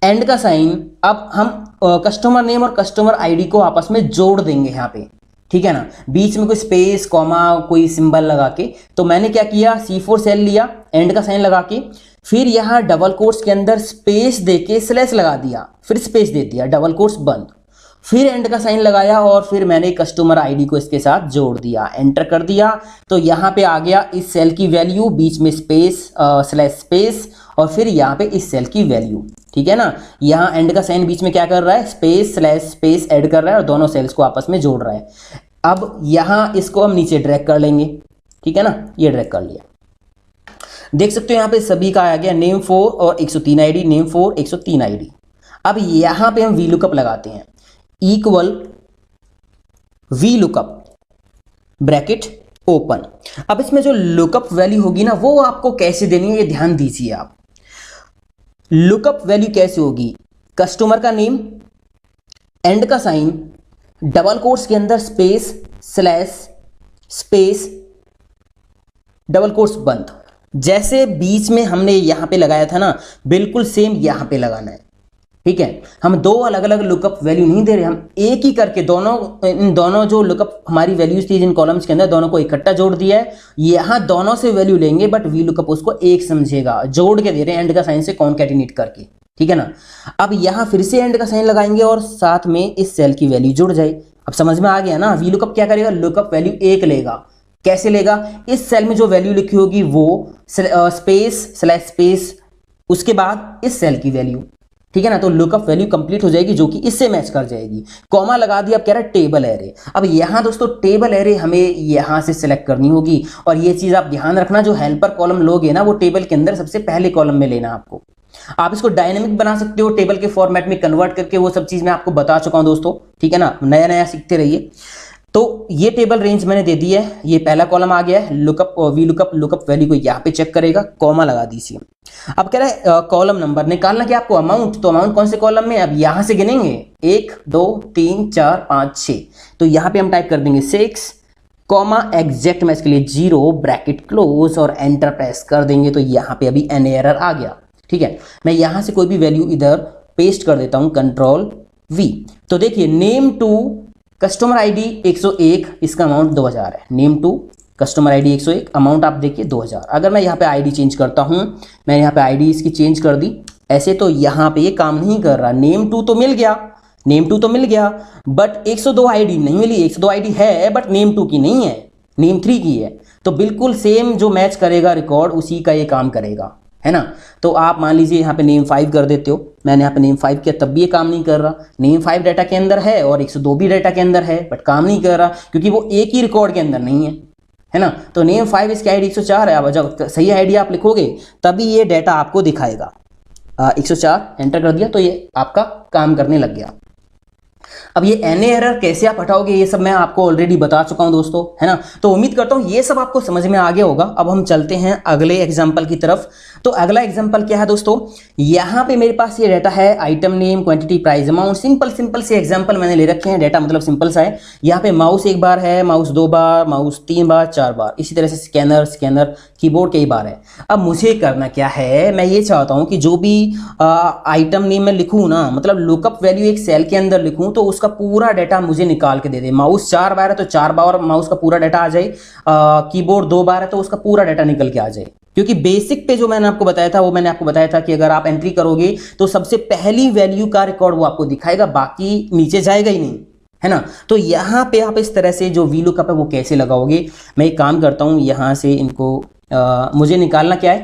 एंड का साइन। अब हम कस्टमर नेम और कस्टमर आईडी को आपस में जोड़ देंगे यहां पे, ठीक है ना। बीच में कोई स्पेस कॉमा कोई सिंबल लगा के, तो मैंने क्या किया, C4 सेल लिया, एंड का साइन लगा के, फिर यहां डबल कोट्स के अंदर स्पेस देके स्लैश लगा दिया, फिर स्पेस दे दिया, डबल कोट्स बंद, फिर एंड का साइन लगाया और फिर मैंने कस्टमर आईडी को इसके साथ जोड़ दिया, एंटर कर दिया। तो यहाँ पे आ गया इस सेल की वैल्यू, बीच में स्पेस स्लैश स्पेस और फिर यहाँ पे इस सेल की वैल्यू, ठीक है ना। यहाँ एंड का साइन बीच में क्या कर रहा है, स्पेस स्लैश स्पेस ऐड कर रहा है और दोनों सेल्स को आपस में जोड़ रहा है। अब यहाँ इसको हम नीचे ड्रैग कर लेंगे, ठीक है ना, ये ड्रैग कर लिया। देख सकते हो यहाँ पे सभी का आ गया, नेम 4 और 103 आईडी, नेम 4 103 आईडी। अब यहाँ पे हम वी लुकअप लगाते हैं, equal V lookup bracket open. अब इसमें जो लुकअप वैल्यू होगी ना, वो आपको कैसे देनी है ये ध्यान दीजिए आप। लुकअप वैल्यू कैसे होगी, कस्टमर का नेम, एंड का साइन, डबल कोट्स के अंदर space slash space double quotes बंद। जैसे बीच में हमने यहां पे लगाया था ना, बिल्कुल सेम यहां पे लगाना है, ठीक है। हम दो अलग अलग लुकअप वैल्यू नहीं दे रहे, हम एक ही करके इन दोनों जो लुकअप हमारी वैल्यूज थी इन कॉलम्स के अंदर, दोनों को इकट्ठा जोड़ दिया है। यहाँ दोनों से वैल्यू लेंगे, बट वी लुकअप उसको एक समझेगा, जोड़ के दे रहे हैं एंड का साइन से कॉन्कैटिनेट करके, ठीक है ना। अब यहाँ फिर से एंड का साइन लगाएंगे और साथ में इस सेल की वैल्यू जुड़ जाए। अब समझ में आ गया ना, वी लुकअप क्या करेगा, लुकअप वैल्यू एक लेगा। कैसे लेगा, इस सेल में जो वैल्यू लिखी होगी वो स्पेस स्लैश स्पेस, उसके बाद इस सेल की वैल्यू, ठीक है ना। तो लुकअप वैल्यू कंप्लीट हो जाएगी जो कि इससे मैच कर जाएगी। कॉमा लगा दिया, अब कह रहा है टेबल एरे। अब यहाँ दोस्तों टेबल एरे हमें यहाँ से सिलेक्ट करनी होगी, और ये चीज आप ध्यान रखना, जो हेल्पर कॉलम लोगे ना, वो टेबल के अंदर सबसे पहले कॉलम में लेना आपको। आप इसको डायनेमिक बना सकते हो, टेबल के फॉर्मेट में कन्वर्ट करके, वो सब चीज मैं आपको बता चुका हूं दोस्तों, ठीक है ना। नया नया सीखते रहिए। तो ये टेबल रेंज मैंने दे दी है, ये पहला कॉलम आ गया है, लुकअप वी लुकअप वैल्यू को यहाँ पे चेक करेगा, कॉमा लगा दीजिए। अब कह रहा है कॉलम नंबर निकालना क्या आपको, अमाउंट। तो अमाउंट कौन से कॉलम में, अब यहां से गिनेंगे 1 2 3 4 5 6। तो यहां पे हम टाइप कर देंगे 6 कॉमा एग्जैक्ट मैच के लिए 0 ब्रैकेट क्लोज और एंटर प्रेस कर देंगे। तो यहाँ पे अभी एन एरर आ गया, ठीक है। मैं यहां से कोई भी वैल्यू इधर पेस्ट कर देता हूं, कंट्रोल V। तो देखिए नेम टू कस्टमर आईडी 101, इसका अमाउंट 2000 है। Name to customer ID 101, amount आप देखिए 2000। अगर मैं यहाँ पे आईडी चेंज करता हूँ, मैंने यहाँ पे आईडी इसकी चेंज कर दी ऐसे, तो यहाँ पे ये काम नहीं कर रहा। नेम टू तो मिल गया, नेम टू तो मिल गया, बट 102 आईडी नहीं मिली। 102 आईडी है बट नेम टू की नहीं है, नेम 3 की है। तो बिल्कुल सेम जो मैच करेगा रिकॉर्ड, उसी का ये काम करेगा, है ना। तो आप मान लीजिए यहाँ पे नेम 5 कर देते हो, मैंने यहाँ पे नेम 5 किया, तब भी ये काम नहीं कर रहा। नेम 5 डाटा के अंदर है और 102 भी डाटा के अंदर है, बट काम नहीं कर रहा क्योंकि वो एक ही रिकॉर्ड के अंदर नहीं है ना। तो नेम 5 इसकी आईडी 104 है। अब जब सही आईडी आप लिखोगे तभी ये डाटा आपको दिखाएगा। 104 एंटर कर दिया तो ये आपका काम करने लग गया। अब ये एन एरर कैसे आप हटाओगे, ये सब मैं आपको ऑलरेडी बता चुका हूं दोस्तों, है ना। तो उम्मीद करता हूं ये सब आपको समझ में आ गया होगा। अब हम चलते हैं अगले एग्जांपल की तरफ। तो अगला एग्जांपल क्या है दोस्तों, यहाँ पे मेरे पास ये डाटा है, item name, quantity, price, amount. Simple से एग्जांपल मैंने ले रखे हैं, डाटा मतलब सिंपल सा है। यहाँ पे माउस 1 बार है, माउस 2 बार, माउस 3 बार, 4 बार, इसी तरह से स्कैनर कीबोर्ड कई बार है। अब मुझे करना क्या है, मैं ये चाहता हूँ कि जो भी आइटम नेम में लिखूँ ना, मतलब लुकअप वैल्यू एक सेल के अंदर लिखूँ तो उसका पूरा डाटा मुझे निकाल के दे दे। माउस 4 बार है तो 4 बार माउस का पूरा डाटा आ जाए, कीबोर्ड 2 बार है तो उसका पूरा डाटा निकल के आ जाए, क्योंकि बेसिक पे जो मैंने आपको बताया था वो मैंने आपको बताया था कि अगर आप एंट्री करोगे तो सबसे पहली वैल्यू का रिकॉर्ड वो आपको दिखाएगा, बाकी नीचे जाएगा ही नहीं, है ना। तो यहाँ पे आप इस तरह से जो वी लुकअप है वो कैसे लगाओगे, मैं एक काम करता हूँ, यहाँ से इनको मुझे निकालना क्या है,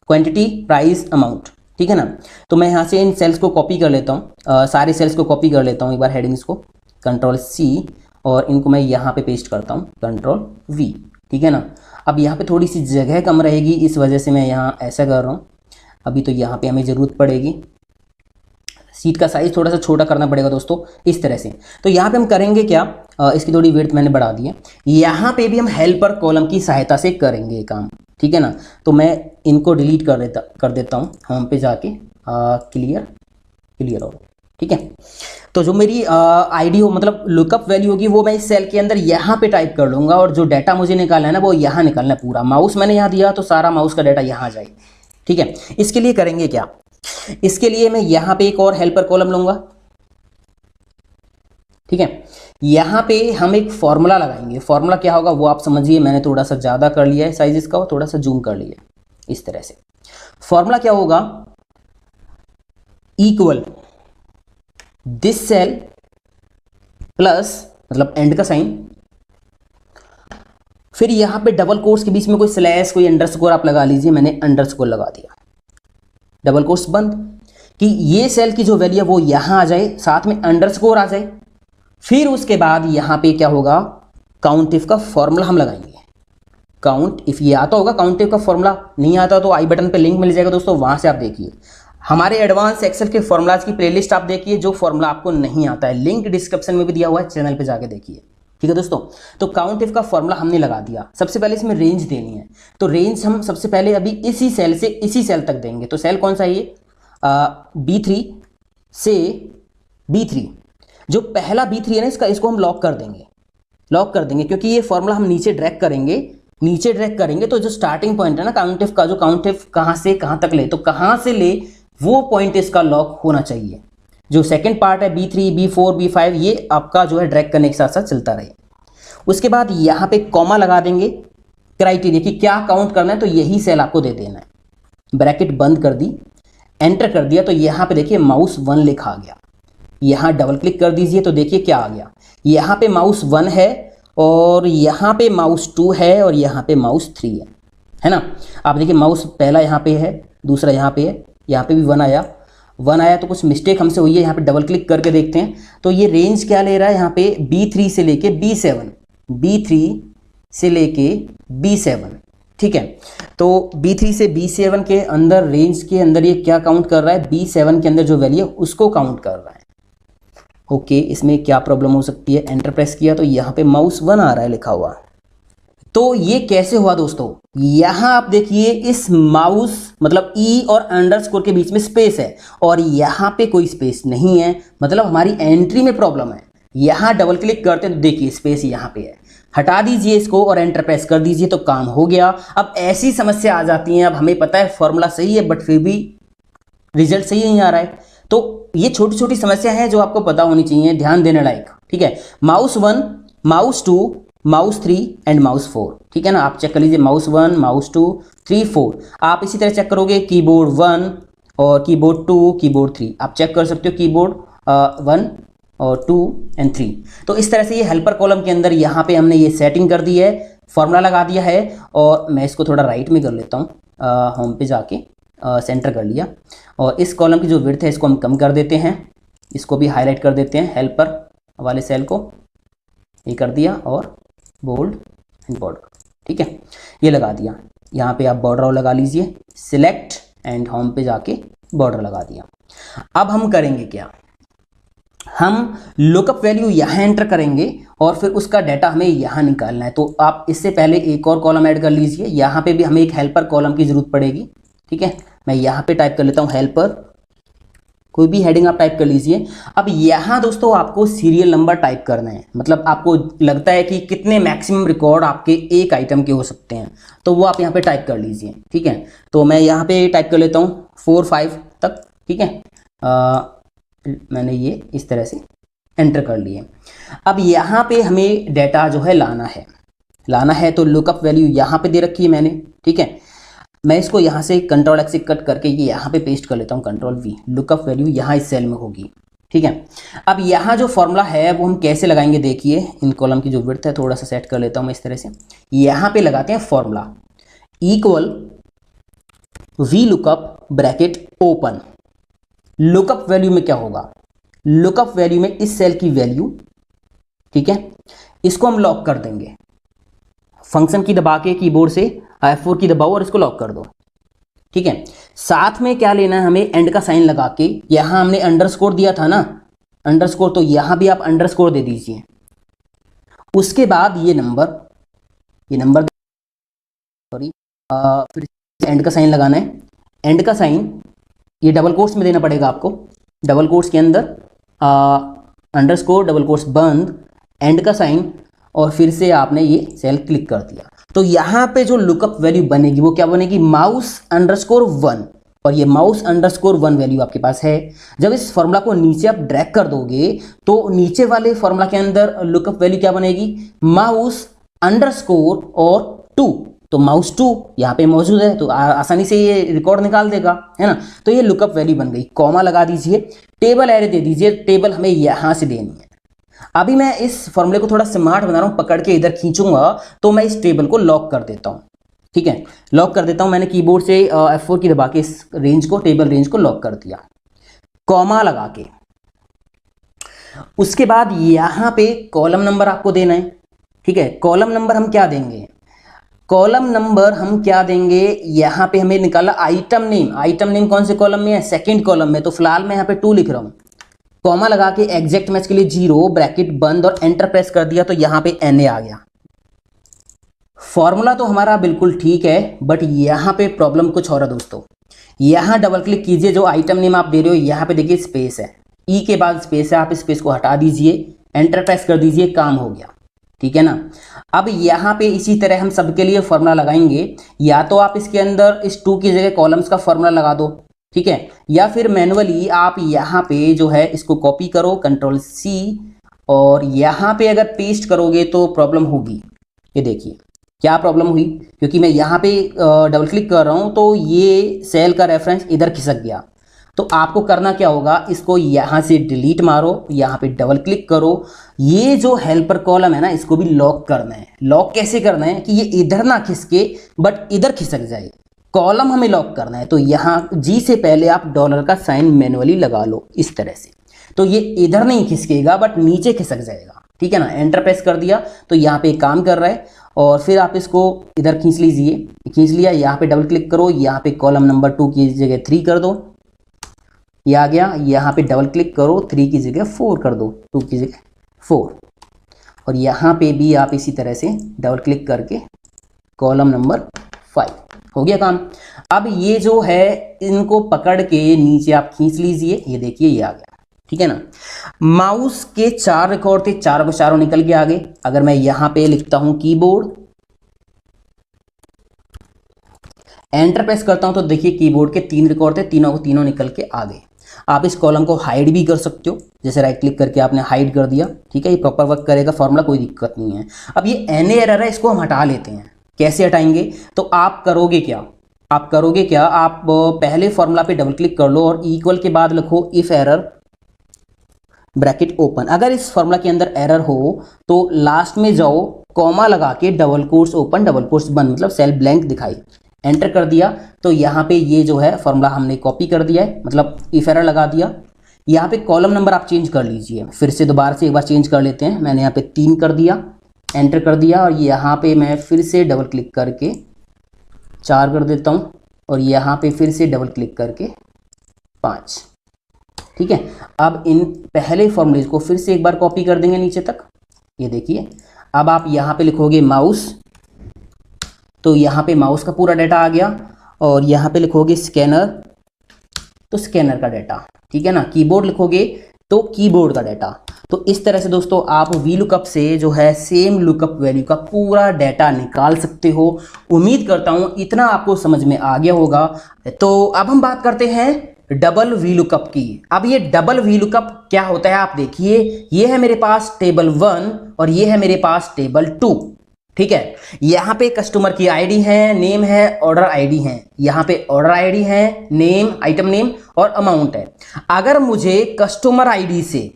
क्वांटिटी प्राइस अमाउंट, ठीक है ना। तो मैं यहाँ से इन सेल्स को कॉपी कर लेता हूँ, सारे सेल्स को कॉपी कर लेता हूँ एक बार, हेडिंग्स को कंट्रोल सी, और इनको मैं यहाँ पे पेस्ट करता हूँ कंट्रोल वी, ठीक है ना। अब यहाँ पे थोड़ी सी जगह कम रहेगी, इस वजह से मैं यहाँ ऐसा कर रहा हूँ। अभी तो यहाँ पे हमें ज़रूरत पड़ेगी, सीट का साइज़ थोड़ा सा छोटा करना पड़ेगा दोस्तों, इस तरह से। तो यहाँ पे हम करेंगे क्या, इसकी थोड़ी विड्थ मैंने बढ़ा दी है। यहाँ पे भी हम हेल्पर कॉलम की सहायता से करेंगे ये काम, ठीक है ना। तो मैं इनको डिलीट कर देता हूँ, होम पे जाके क्लियर हो, ठीक है। तो जो मेरी आईडी हो, मतलब लुकअप वैल्यू होगी, वो मैं इस सेल के अंदर यहाँ पे टाइप कर लूँगा, और जो डाटा मुझे निकालना है ना वो यहाँ निकालना है पूरा। माउस मैंने यहाँ दिया तो सारा माउस का डाटा यहाँ जाए, ठीक है। इसके लिए करेंगे क्या, इसके लिए मैं यहाँ पे एक और हेल्पर कॉलम लूँगा, ठीक है। यहाँ पे हम एक फॉर्मूला लगाएंगे, फॉर्मूला क्या होगा वो आप समझिए, मैंने थोड़ा सा ज़्यादा कर लिया है साइज इसका, और थोड़ा सा जूम कर लिया है इस तरह से। फॉर्मूला क्या होगा, इक्वल दिस सेल प्लस, मतलब एंड का साइन, फिर यहाँ पे डबल कोट्स के बीच में कोई स्लैश कोई अंडरस्कोर आप लगा लीजिए, मैंने अंडरस्कोर लगा दिया, डबल कोट्स बंद, कि ये सेल की जो वैल्यू है वो यहाँ आ जाए, साथ में अंडरस्कोर आ जाए। फिर उसके बाद यहाँ पे क्या होगा, काउंट इफ का फॉर्मूला हम लगाएंगे। काउंट इफ ये आता होगा, काउंट इफ का फॉर्मूला नहीं आता तो आई बटन पे लिंक मिल जाएगा दोस्तों, वहां से आप देखिए हमारे एडवांस एक्सेल के फॉर्मूलाज की प्लेलिस्ट आप देखिए, जो फॉर्मूला आपको नहीं आता है लिंक डिस्क्रिप्शन में भी दिया हुआ है, चैनल पे जाके देखिए, ठीक है दोस्तों। तो काउंट इफ का फॉर्मूला हमने लगा दिया। सबसे पहले इसमें रेंज देनी है, तो रेंज हम सबसे पहले अभी इसी सेल से इसी सेल तक देंगे। तो सेल कौन सा है ये, B3 से B3, जो पहला B3 है ना इसको हम लॉक कर देंगे, क्योंकि ये फॉर्मूला हम नीचे ड्रैग करेंगे, तो जो स्टार्टिंग पॉइंट है ना काउंट इफ का, जो काउंट इफ कहाँ से कहाँ तक ले, तो कहाँ से ले वो पॉइंट इसका लॉक होना चाहिए। जो सेकंड पार्ट है B3, B4, B5, ये आपका जो है ड्रैग करने के साथ साथ चलता रहे। उसके बाद यहाँ पे कॉमा लगा देंगे, क्राइटेरिया कि क्या काउंट करना है, तो यही सेल आपको दे देना है। ब्रैकेट बंद कर दी, एंटर कर दिया, तो यहाँ पे देखिए माउस 1 लिखा आ गया। यहाँ डबल क्लिक कर दीजिए तो देखिए क्या आ गया, यहाँ पे माउस 1 है, और यहाँ पे माउस 2 है, और यहाँ पे माउस 3 है ना। आप देखिए माउस पहला यहाँ पे है, दूसरा यहाँ पे है, यहाँ पे भी 1 आया, तो कुछ मिस्टेक हमसे हुई है। यहाँ पे डबल क्लिक करके देखते हैं, तो ये रेंज क्या ले रहा है, यहाँ पे B3 से लेके B7, ठीक है। तो B3 से B7 के अंदर, रेंज के अंदर ये क्या काउंट कर रहा है, B7 के अंदर जो वैल्यू है उसको काउंट कर रहा है। ओके, इसमें क्या प्रॉब्लम हो सकती है, एंटर प्रेस किया तो यहाँ पे माउस 1 आ रहा है लिखा हुआ। तो ये कैसे हुआ दोस्तों, यहाँ आप देखिए इस माउस मतलब ई और अंडरस्कोर के बीच में स्पेस है, और यहाँ पे कोई स्पेस नहीं है, मतलब हमारी एंट्री में प्रॉब्लम है। यहाँ डबल क्लिक करते हैं तो देखिए स्पेस यहाँ पे है, हटा दीजिए इसको और एंटर प्रेस कर दीजिए तो काम हो गया। अब ऐसी समस्या आ जाती है, अब हमें पता है फॉर्मूला सही है बट फिर भी रिजल्ट सही नहीं आ रहा है, तो ये छोटी छोटी समस्या है जो आपको पता होनी चाहिए, ध्यान देने लायक, ठीक है। Mouse 1, mouse 2, mouse 3 and mouse 4, ठीक है ना। आप चेक कर लीजिए माउस 1, माउस 2, 3, 4। आप इसी तरह चेक करोगे कीबोर्ड 1 और कीबोर्ड 2, कीबोर्ड 3, आप चेक कर सकते हो कीबोर्ड 1 और 2 एंड 3। तो इस तरह से ये हेल्पर कॉलम के अंदर यहाँ पे हमने ये सेटिंग कर दी है, फॉर्मूला लगा दिया है। और मैं इसको थोड़ा राइट में कर लेता हूँ, होम पे जाके सेंटर कर लिया, और इस कॉलम की जो विड्थ है इसको हम कम कर देते हैं, इसको भी हाईलाइट कर देते हैं, हेल्पर वाले सेल को ये कर दिया, और बोल्ड एंड बॉर्डर, ठीक है, ये लगा दिया। यहाँ पे आप बॉर्डर लगा लीजिए, सिलेक्ट एंड होम पे जाके बॉर्डर लगा दिया। अब हम करेंगे क्या, हम लुकअप वैल्यू यहाँ एंटर करेंगे और फिर उसका डाटा हमें यहाँ निकालना है। तो आप इससे पहले एक और कॉलम ऐड कर लीजिए, यहाँ पे भी हमें एक हेल्पर कॉलम की जरूरत पड़ेगी, ठीक है। मैं यहाँ पे टाइप कर लेता हूँ हेल्पर, कोई भी हेडिंग आप टाइप कर लीजिए। अब यहाँ दोस्तों आपको सीरियल नंबर टाइप करना है, मतलब आपको लगता है कि कितने मैक्सिमम रिकॉर्ड आपके एक आइटम के हो सकते हैं, तो वो आप यहाँ पे टाइप कर लीजिए, ठीक है। तो मैं यहाँ पे टाइप कर लेता हूँ 4, 5 तक, ठीक है। मैंने ये इस तरह से एंटर कर लिए। अब यहाँ पे हमें डाटा जो है लाना है, तो लुकअप वैल्यू यहाँ पे दे रखी है मैंने, ठीक है। मैं इसको यहाँ से कंट्रोल एक्स से कट करके ये यहाँ पे पेस्ट कर लेता हूँ, कंट्रोल वी, लुकअप वैल्यू यहाँ इस सेल में होगी। ठीक है, अब यहाँ जो फॉर्मूला है वो हम कैसे लगाएंगे, देखिए इन कॉलम की जो विड्थ है थोड़ा सा सेट कर लेता हूँ मैं इस तरह से। यहाँ पे लगाते हैं formula equal V lookup bracket open. Lookup value में क्या होगा, लुकअप वैल्यू में इस सेल की वैल्यू, ठीक है, इसको हम लॉक कर देंगे। फंक्शन की दबा के कीबोर्ड से F4 की दबाओ और इसको लॉक कर दो। ठीक है, साथ में क्या लेना है हमें, एंड का साइन लगा के, यहां हमने अंडरस्कोर दिया था ना, अंडरस्कोर, तो यहां भी आप अंडरस्कोर दे दीजिए। उसके बाद ये नंबर सॉरी, फिर एंड का साइन लगाना है। एंड का साइन ये डबल कोट्स में देना पड़ेगा आपको, डबल कोट्स के अंदर अंडरस्कोर, डबल कोट्स बंद, एंड का साइन, और फिर से आपने ये सेल क्लिक कर दिया। तो यहाँ पे जो लुकअप वैल्यू बनेगी वो क्या बनेगी, माउस अंडरस्कोर 1, और ये माउस अंडरस्कोर 1 वैल्यू आपके पास है। जब इस फॉर्मूला को नीचे आप ड्रैग कर दोगे तो नीचे वाले फॉर्मूला के अंदर लुकअप वैल्यू क्या बनेगी, माउस अंडरस्कोर और 2, तो माउस 2 यहाँ पे मौजूद है तो आसानी से ये रिकॉर्ड निकाल देगा, है ना। तो ये लुकअप वैल्यू बन गई। कॉमा लगा दीजिए, टेबल एरे दे दीजिए, टेबल हमें यहाँ से देनी है। अभी मैं इस फॉर्मूले को थोड़ा स्मार्ट बना रहा हूं, पकड़ के इधर खींचूंगा तो मैं इस टेबल को लॉक कर देता हूं। ठीक है, लॉक कर देता हूं, मैंने कीबोर्ड से F4 की दबा के इस रेंज को, टेबल रेंज को लॉक कर दिया, कॉमा लगा के। उसके बाद यहां पे कॉलम नंबर आपको देना है। ठीक है, कॉलम नंबर हम क्या देंगे, कॉलम नंबर हम क्या देंगे, यहां पे हमें निकाला आइटम नेम। आइटम नेम कौन से कॉलम में है, सेकेंड कॉलम में, तो फिलहाल मैं यहाँ पे 2 लिख रहा हूं। कॉमा लगा के एग्जैक्ट मैच के लिए 0, ब्रैकेट बंद और एंटर प्रेस कर दिया तो यहां पे NA आ गया। फॉर्मूला तो हमारा बिल्कुल ठीक है, बट यहां पे प्रॉब्लम कुछ और है दोस्तों। यहां डबल क्लिक कीजिए, जो आइटम नेम आप दे रहे हो यहां पे देखिए स्पेस है, ई के बाद स्पेस है, आप स्पेस को हटा दीजिए, एंटर प्रेस कर दीजिए, काम हो गया। ठीक है ना। अब यहां पे इसी तरह हम सबके लिए फॉर्मूला लगाएंगे, या तो आप इसके अंदर इस 2 की जगह कॉलम्स का फॉर्मूला लगा दो, ठीक है, या फिर मैनुअली आप यहाँ पे जो है इसको कॉपी करो, कंट्रोल C, और यहाँ पे अगर पेस्ट करोगे तो प्रॉब्लम होगी। ये देखिए क्या प्रॉब्लम हुई, क्योंकि मैं यहाँ पे डबल क्लिक कर रहा हूँ तो ये सेल का रेफरेंस इधर खिसक गया। तो आपको करना क्या होगा, इसको यहाँ से डिलीट मारो, यहाँ पे डबल क्लिक करो, ये जो हेल्पर कॉलम है ना इसको भी लॉक करना है। लॉक कैसे करना है कि ये इधर ना खिसके बट इधर खिसक जाए, कॉलम हमें लॉक करना है। तो यहाँ जी से पहले आप डॉलर का साइन मैनुअली लगा लो इस तरह से, तो ये इधर नहीं खिसकेगा बट नीचे खिसक जाएगा। ठीक है ना, एंटर प्रेस कर दिया तो यहाँ पे काम कर रहा है, और फिर आप इसको इधर खींच लीजिए, खींच लिया, यहाँ पे डबल क्लिक करो, यहाँ पे कॉलम नंबर 2 की जगह 3 कर दो, ये आ गया। यहाँ पे डबल क्लिक करो, 3 की जगह 4 कर दो, 2 की जगह 4, और यहाँ पे भी आप इसी तरह से डबल क्लिक करके कॉलम नंबर 5, हो गया काम। अब ये जो है इनको पकड़ के नीचे आप खींच लीजिए, ये देखिए ये आ गया। ठीक है ना, माउस के 4 रिकॉर्ड थे, चारों के चारों निकल के आगे। अगर मैं यहां पे लिखता हूं कीबोर्ड, एंटर प्रेस करता हूं तो देखिए कीबोर्ड के 3 रिकॉर्ड थे, तीनों को तीनों निकल के आ गए। आप इस कॉलम को हाइड भी कर सकते हो, जैसे राइट क्लिक करके आपने हाइड कर दिया। ठीक है, ये प्रॉपर वर्क करेगा फॉर्मूला, कोई दिक्कत नहीं है। अब ये NA एरर है, इसको हम हटा लेते हैं। कैसे हटाएंगे, तो आप करोगे क्या, आप पहले फॉर्मूला पे डबल क्लिक कर लो और इक्वल के बाद लिखो इफ एरर ब्रैकेट ओपन। अगर इस फॉर्मूला के अंदर एरर हो तो लास्ट में जाओ, कॉमा लगा के double quotes open double quotes बंद, मतलब सेल ब्लैंक दिखाई, एंटर कर दिया तो यहाँ पे ये जो है फॉर्मूला हमने कॉपी कर दिया है, मतलब इफ एरर लगा दिया। यहाँ पे कॉलम नंबर आप चेंज कर लीजिए, फिर से दोबारा से एक बार चेंज कर लेते हैं। मैंने यहाँ पे 3 कर दिया, एंटर कर दिया, और यहाँ पे मैं फिर से डबल क्लिक करके 4 कर देता हूँ, और यहाँ पे फिर से डबल क्लिक करके 5। ठीक है, अब इन पहले फॉर्मूले को फिर से एक बार कॉपी कर देंगे नीचे तक, ये देखिए। अब आप यहाँ पे लिखोगे माउस, तो यहाँ पे माउस का पूरा डाटा आ गया, और यहाँ पे लिखोगे स्कैनर, तो स्कैनर का डाटा। ठीक है ना, कीबोर्ड लिखोगे तो कीबोर्ड का डाटा। तो इस तरह से दोस्तों आप वी लुकअप से जो है सेम लुकअप वैल्यू का पूरा डाटा निकाल सकते हो। उम्मीद करता हूं इतना आपको समझ में आ गया होगा। तो अब हम बात करते हैं डबल वी लुकअप की। अब ये डबल वी लुकअप क्या होता है आप देखिए, ये है मेरे पास टेबल 1 और ये है मेरे पास टेबल 2। ठीक है। यहाँ पे कस्टमर की आईडी है, नेम है, ऑर्डर आईडी है, यहाँ पे ऑर्डर आईडी है, नेम, आइटम नेम और अमाउंट है। अगर मुझे कस्टमर आईडी से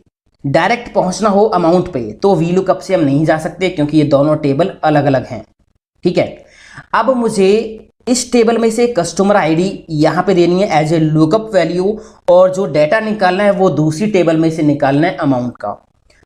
डायरेक्ट पहुंचना हो अमाउंट पे तो वीलुकअप से हम नहीं जा सकते क्योंकि ये दोनों टेबल अलग अलग हैं। ठीक है। अब मुझे इस टेबल में से कस्टमर आईडी यहाँ पे देनी है एज ए लुकअप वैल्यू, और जो डेटा निकालना है वो दूसरी टेबल में से निकालना है अमाउंट का।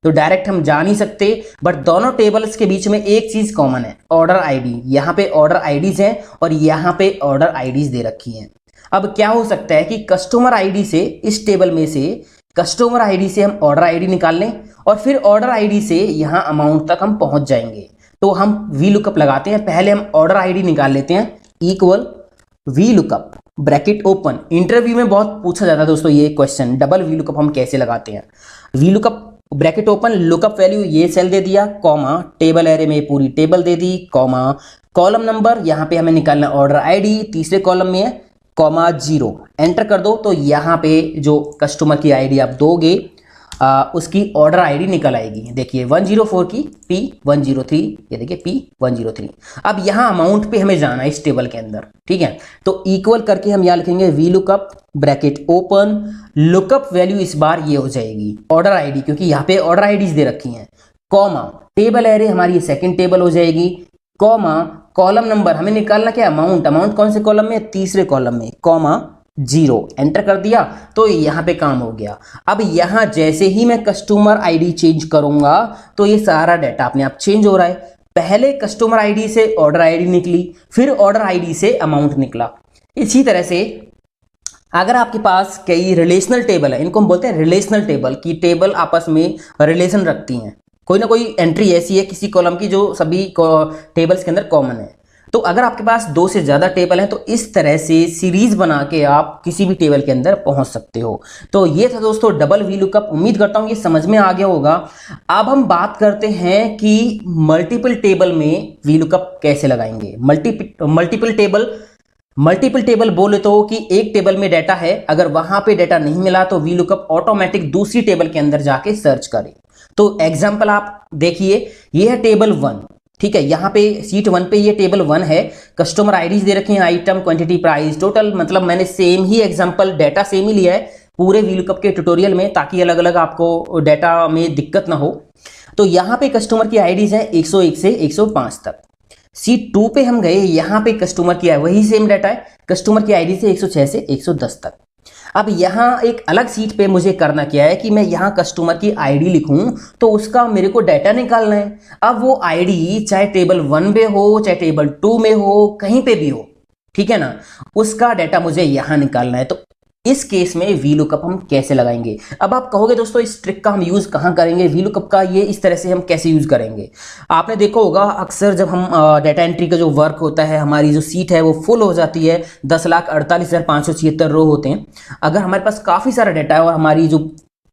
तो डायरेक्ट हम जा नहीं सकते, बट दोनों टेबल्स के बीच में एक चीज कॉमन है, ऑर्डर आईडी। यहाँ पे ऑर्डर आईडीज हैं और यहाँ पे ऑर्डर आईडीज दे रखी हैं। अब क्या हो सकता है कि कस्टमर आईडी से, इस टेबल में से कस्टमर आईडी से हम ऑर्डर आईडी निकाल लें और फिर ऑर्डर आईडी से यहाँ अमाउंट तक हम पहुंच जाएंगे। तो हम वी लुकअप लगाते हैं। पहले हम ऑर्डर आईडी निकाल लेते हैं, equal V lookup bracket open. Interview में बहुत पूछा जाता है दोस्तों ये क्वेश्चन, डबल वी लुकअप हम कैसे लगाते हैं। V lookup bracket open, lookup value ये सेल दे दिया, कॉमा टेबल एरे में पूरी टेबल दे दी, कॉमा कॉलम नंबर, यहाँ पे हमें निकालना ऑर्डर आईडी, तीसरे कॉलम में है, कॉमा 0, एंटर कर दो। तो यहाँ पे जो कस्टमर की आईडी आप दोगे उसकी ऑर्डर आईडी निकल आएगी। देखिए 104 की P103, ये देखिए P103। अब यहाँ अमाउंट पे हमें जाना है इस टेबल के अंदर। ठीक है। तो इक्वल करके हम यहाँ लिखेंगे V lookup bracket open, lookup value इस बार ये हो जाएगी ऑर्डर आईडी, क्योंकि यहाँ पे ऑर्डर आईडीज दे रखी हैं, कॉमा टेबल एरे हमारी सेकंड टेबल हो जाएगी, कॉमा कॉलम नंबर हमें निकालना क्या, अमाउंट। अमाउंट कौन से कॉलम में, तीसरे कॉलम में, कॉमा 0, एंटर कर दिया। तो यहाँ पे काम हो गया। अब यहाँ जैसे ही मैं कस्टमर आईडी चेंज करूंगा तो ये सारा डाटा अपने आप चेंज हो रहा है। पहले कस्टमर आईडी से ऑर्डर आईडी निकली, फिर ऑर्डर आईडी से अमाउंट निकला। इसी तरह से अगर आपके पास कई रिलेशनल टेबल है, इनको हम बोलते हैं रिलेशनल टेबल, की टेबल आपस में रिलेशन रखती हैं, कोई ना कोई एंट्री ऐसी है किसी कॉलम की जो सभी टेबल्स के अंदर कॉमन है। तो अगर आपके पास 2 से ज़्यादा टेबल हैं तो इस तरह से सीरीज बना के आप किसी भी टेबल के अंदर पहुंच सकते हो। तो ये था दोस्तों डबल वी लुकअप। उम्मीद करता हूं ये समझ में आ गया होगा। अब हम बात करते हैं कि मल्टीपल टेबल में वी लुकअप कैसे लगाएंगे। मल्टीपल टेबल बोले तो कि एक टेबल में डाटा है, अगर वहां पे डाटा नहीं मिला तो वी लुकअप ऑटोमेटिक दूसरी टेबल के अंदर जाके सर्च करे। तो एग्जाम्पल आप देखिए, ये है टेबल 1। ठीक है। यहाँ पे सीट 1 पे ये टेबल 1 है, कस्टमर आईडीज दे रखे हैं, आइटम, क्वांटिटी, प्राइस, टोटल। मतलब मैंने सेम ही एग्जांपल, डाटा सेम ही लिया है पूरे वी लुकअप के ट्यूटोरियल में, ताकि अलग अलग आपको डाटा में दिक्कत ना हो। तो यहाँ पे कस्टमर की आईडीज है 101 से 105 तक। सीट 2 पे हम गए, यहाँ पे कस्टमर की वही सेम डाटा है, कस्टमर की आईडी से 106 से 110 तक। अब यहाँ एक अलग सीट पे मुझे करना क्या है कि मैं यहाँ कस्टमर की आईडी लिखूं तो उसका मेरे को डाटा निकालना है। अब वो आईडी चाहे टेबल 1 में हो, चाहे टेबल 2 में हो, कहीं पे भी हो, ठीक है ना, उसका डाटा मुझे यहाँ निकालना है। तो इस केस में वी लुकअप हम कैसे लगाएंगे। अब आप कहोगे दोस्तों इस ट्रिक का हम यूज कहाँ करेंगे, वी लुकअप का ये इस तरह से हम कैसे यूज करेंगे। आपने देखा होगा अक्सर जब हम डाटा एंट्री का जो वर्क होता है, हमारी जो सीट है वो फुल हो जाती है, 10,48,576 रो होते हैं। अगर हमारे पास काफी सारा डाटा है और हमारी जो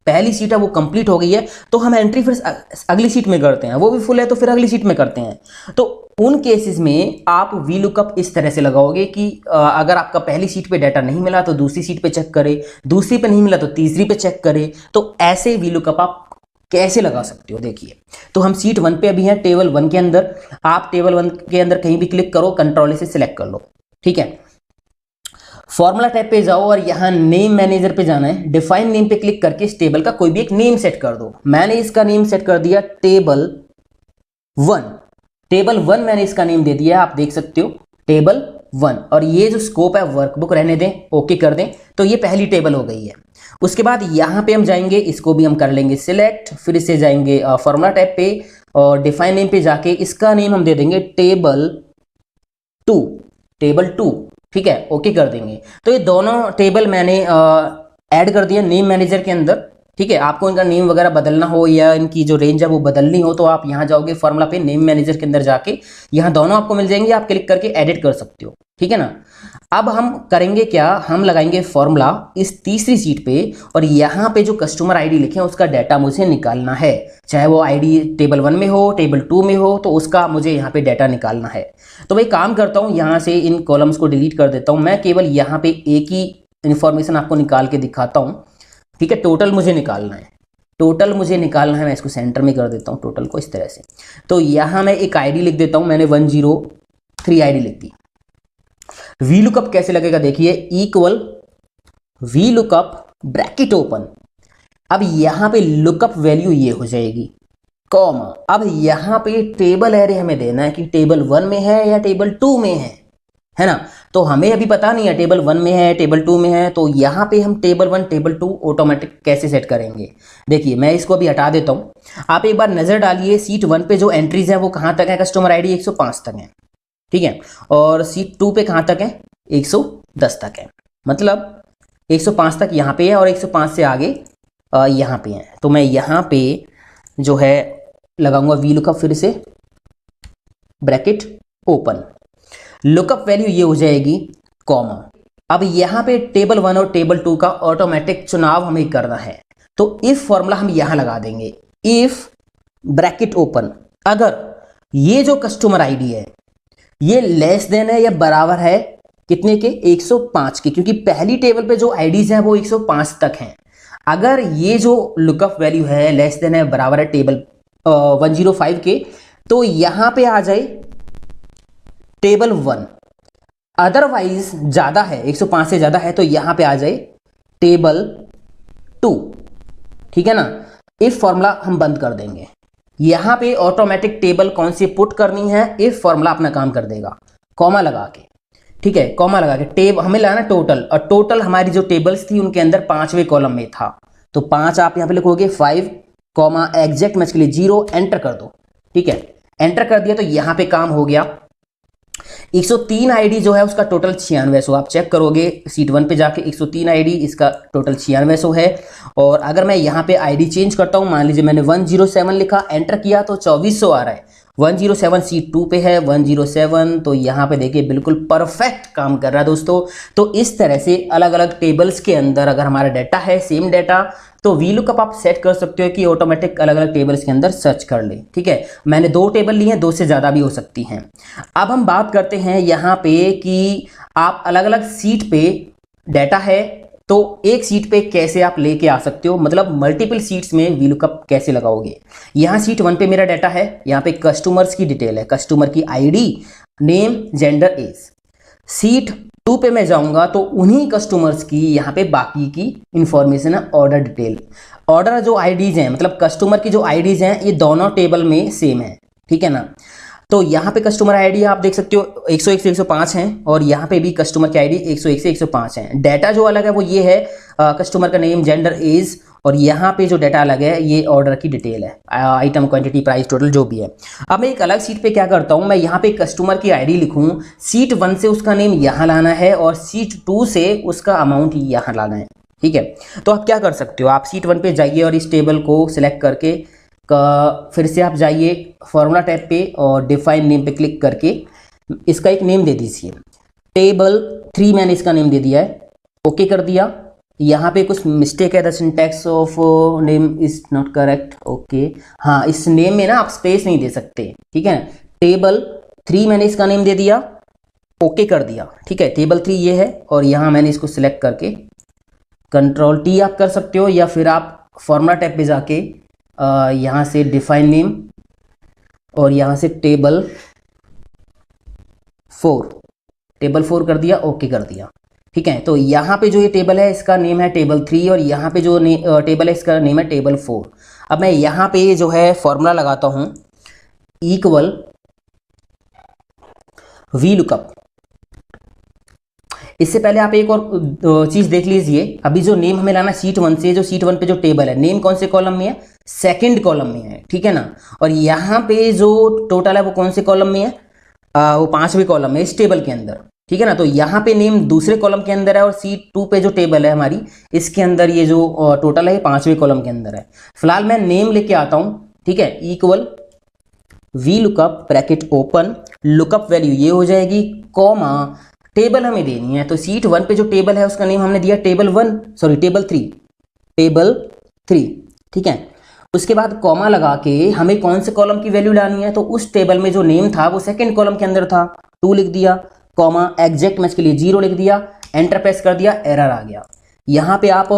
पहली सीट है वो कंप्लीट हो गई है तो हम एंट्री फिर अगली सीट में करते हैं, वो भी फुल है तो फिर अगली सीट में करते हैं। तो उन केसेस में आप वी लुकअप इस तरह से लगाओगे कि अगर आपका पहली सीट पे डाटा नहीं मिला तो दूसरी सीट पे चेक करे, दूसरी पे नहीं मिला तो तीसरी पे चेक करे। तो ऐसे वी लुकअप आप कैसे लगा सकते हो, देखिए। तो हम सीट 1 पे अभी हैं, टेबल 1 के अंदर। आप टेबल 1 के अंदर कहीं भी क्लिक करो, कंट्रोल से सिलेक्ट कर लो, ठीक है। फॉर्मूला टैब पे जाओ और यहाँ नेम मैनेजर पे जाना है। डिफाइन नेम पे क्लिक करके इस टेबल का कोई भी एक नेम सेट कर दो। मैंने इसका नेम सेट कर दिया टेबल 1। टेबल 1 मैंने इसका नेम दे दिया, आप देख सकते हो टेबल 1। और ये जो स्कोप है वर्कबुक रहने दें, ओके कर दें। तो ये पहली टेबल हो गई है। उसके बाद यहाँ पे हम जाएंगे, इसको भी हम कर लेंगे सिलेक्ट, फिर इसे जाएंगे फॉर्मूला टैब पे और डिफाइन नेम पे जाके इसका नेम हम दे देंगे टेबल 2, टेबल 2, ठीक है, ओके कर देंगे। तो ये दोनों टेबल मैंने ऐड कर दिया नेम मैनेजर के अंदर, ठीक है। आपको इनका नेम वगैरह बदलना हो या इनकी जो रेंज है वो बदलनी हो तो आप यहाँ जाओगे फॉर्मूला पे, नेम मैनेजर के अंदर जाके यहाँ दोनों आपको मिल जाएंगे, आप क्लिक करके एडिट कर सकते हो, ठीक है ना। अब हम करेंगे क्या, हम लगाएंगे फॉर्मूला इस तीसरी सीट पे और यहाँ पे जो कस्टमर आईडी लिखे हैं उसका डाटा मुझे निकालना है, चाहे वो आईडी टेबल 1 में हो, टेबल 2 में हो, तो उसका मुझे यहाँ पे डाटा निकालना है। तो मैं काम करता हूँ, यहाँ से इन कॉलम्स को डिलीट कर देता हूँ। मैं केवल यहाँ पे एक ही इंफॉर्मेशन आपको निकाल के दिखाता हूँ, ठीक है। टोटल मुझे निकालना है, टोटल मुझे निकालना है, मैं इसको सेंटर में कर देता हूँ टोटल को इस तरह से। तो यहाँ मैं एक आईडी लिख देता हूँ, मैंने 103 आईडी लिख दी। वी लुकअप कैसे लगेगा देखिए, equal V lookup bracket open. अब यहाँ पे लुकअप वैल्यू ये हो जाएगी कॉमा। अब यहाँ पे टेबल एरे हमें देना है कि टेबल 1 में है या टेबल 2 में है ना। तो हमें अभी पता नहीं है टेबल 1 में है टेबल 2 में है, तो यहाँ पे हम टेबल 1 टेबल 2 ऑटोमेटिक कैसे सेट करेंगे। देखिए मैं इसको अभी हटा देता हूँ, आप एक बार नजर डालिए सीट 1 पे जो एंट्रीज है वो कहाँ तक है, कस्टमर आईडी 105 तक है, ठीक है। और सीट 2 पे कहाँ तक है, 110 तक है, मतलब 105 तक यहाँ पे है और 105 से आगे यहाँ पे है। तो मैं यहाँ पे जो है लगाऊंगा वी लुकअप, फिर से ब्रैकेट ओपन, लुकअप वैल्यू ये हो जाएगी कॉमा। अब यहाँ पे टेबल 1 और टेबल 2 का ऑटोमेटिक चुनाव हमें करना है, तो इफ फॉर्मूला हम यहाँ लगा देंगे, इफ ब्रैकेट ओपन, अगर ये जो कस्टमर आईडी है ये लेस देन है या बराबर है कितने के, 105 के, क्योंकि पहली टेबल पे जो आईडीज हैं वो 105 तक हैं। अगर ये जो लुकअप वैल्यू है लेस देन है बराबर है टेबल 105 के, तो यहां पे आ जाए टेबल 1, अदरवाइज ज्यादा है 105 से ज्यादा है तो यहां पे आ जाए टेबल 2, ठीक है ना। इफ फॉर्मूला हम बंद कर देंगे, यहां पे ऑटोमेटिक टेबल कौन सी पुट करनी है, इफ फॉर्मूला अपना काम कर देगा, कॉमा लगा के, ठीक है, कॉमा लगा के टेब हमें लाना टोटल, और टोटल हमारी जो टेबल्स थी उनके अंदर 5वें कॉलम में था, तो 5 आप यहां पे लिखोगे, 5 कॉमा एग्जैक्ट मैच के लिए 0, एंटर कर दो, ठीक है। एंटर कर दिया तो यहां पे काम हो गया। 103 आईडी जो है उसका टोटल 9600, आप चेक करोगे सीट 1 पे जाके 103 आईडी, इसका टोटल 9600 है। और अगर मैं यहाँ पे आईडी चेंज करता हूँ, मान लीजिए मैंने 107 लिखा, एंटर किया तो 2400 आ रहा है। 107 सीट 2 पे है 107, तो यहाँ पे देखिए बिल्कुल परफेक्ट काम कर रहा है दोस्तों। तो इस तरह से अलग अलग टेबल्स के अंदर अगर हमारा डाटा है सेम डाटा, तो वी लुकअप आप सेट कर सकते हो कि ऑटोमेटिक अलग अलग टेबल्स के अंदर सर्च कर ले, ठीक है। मैंने 2 टेबल ली हैं, 2 से ज़्यादा भी हो सकती हैं। अब हम बात करते हैं यहाँ पे कि आप अलग अलग सीट पे डाटा है तो एक सीट पे कैसे आप लेके आ सकते हो, मतलब मल्टीपल सीट्स में वी लुकअप कैसे लगाओगे। यहाँ सीट 1 पे मेरा डाटा है, यहाँ पे कस्टमर्स की डिटेल है, कस्टमर की ID, name, gender, age. Sheet 2 पे मैं जाऊंगा तो उन्हीं कस्टमर्स की यहाँ पे बाकी की इंफॉर्मेशन है, ऑर्डर डिटेल, ऑर्डर जो आईडीज हैं, मतलब कस्टमर की जो आईडीज हैं ये दोनों टेबल में सेम है, ठीक है ना। तो यहाँ पे कस्टमर आईडी आप देख सकते हो 101 से 105 हैं, और यहाँ पे भी कस्टमर की आईडी 101 से 105 हैं। डाटा जो अलग है वो ये है कस्टमर का नेम, जेंडर, एज, और यहाँ पे जो डाटा अलग है ये ऑर्डर की डिटेल है, आइटम, क्वांटिटी, प्राइस, टोटल जो भी है। अब मैं एक अलग सीट पे क्या करता हूँ, मैं यहाँ पे कस्टमर की आईडी लिखूँ, सीट 1 से उसका नेम यहाँ लाना है और सीट 2 से उसका अमाउंट यहाँ लाना है, ठीक है। तो आप क्या कर सकते हो, आप सीट 1 पे जाइए और इस टेबल को सिलेक्ट करके फिर से आप जाइए फॉर्मूला टैब पे और डिफाइन नेम पे क्लिक करके इसका एक नेम दे दीजिए, टेबल 3 मैंने इसका नेम दे दिया है, ओके कर दिया। यहाँ पे कुछ मिस्टेक है, the syntax of name is not correct, okay, हाँ इस नेम में ना आप स्पेस नहीं दे सकते, ठीक है। टेबल 3 मैंने इसका नेम दे दिया, ओके कर दिया, ठीक है। टेबल 3 ये है और यहाँ मैंने इसको सिलेक्ट करके कंट्रोल T आप कर सकते हो, या फिर आप फॉर्मूला टैब पे जाके यहाँ से डिफाइन नेम और यहाँ से टेबल 4 कर दिया, ओके कर दिया, ठीक है। तो यहाँ पे जो ये टेबल है इसका नेम है टेबल 3 और यहाँ पे जो टेबल है इसका नेम है टेबल 4। अब मैं यहाँ पे जो है फॉर्मूला लगाता हूँ, इक्वल वी लुकअप। इससे पहले आप एक और चीज देख लीजिए, अभी जो नेम हमें लाना सीट 1 से, जो सीट 1 पे जो टेबल है, नेम कौन से कॉलम में है, सेकंड कॉलम में है, ठीक है ना। और यहाँ पे जो टोटल है वो कौन से कॉलम में है, वो 5वें कॉलम में इस टेबल के अंदर, ठीक है ना। तो यहाँ पे नेम दूसरे कॉलम के अंदर है और सीट 2 पे जो टेबल है हमारी इसके अंदर ये जो टोटल है ये 5वें कॉलम के अंदर है। फिलहाल मैं नेम लेके आता हूँ, ठीक है, equal V lookup bracket open, lookup value ये हो जाएगी कॉमा, टेबल हमें देनी है, तो सीट 1 पे जो टेबल है उसका नेम हमने दिया टेबल 3, ठीक है। उसके बाद कॉमा लगा के हमें कौन से कॉलम की वैल्यू लानी है, तो उस टेबल में जो नेम था वो सेकंड कॉलम के अंदर था, 2 लिख दिया, कॉमा एग्जैक्ट मैच के लिए 0 लिख दिया, एंटर प्रेस कर दिया, एरर आ गया। यहाँ पे आप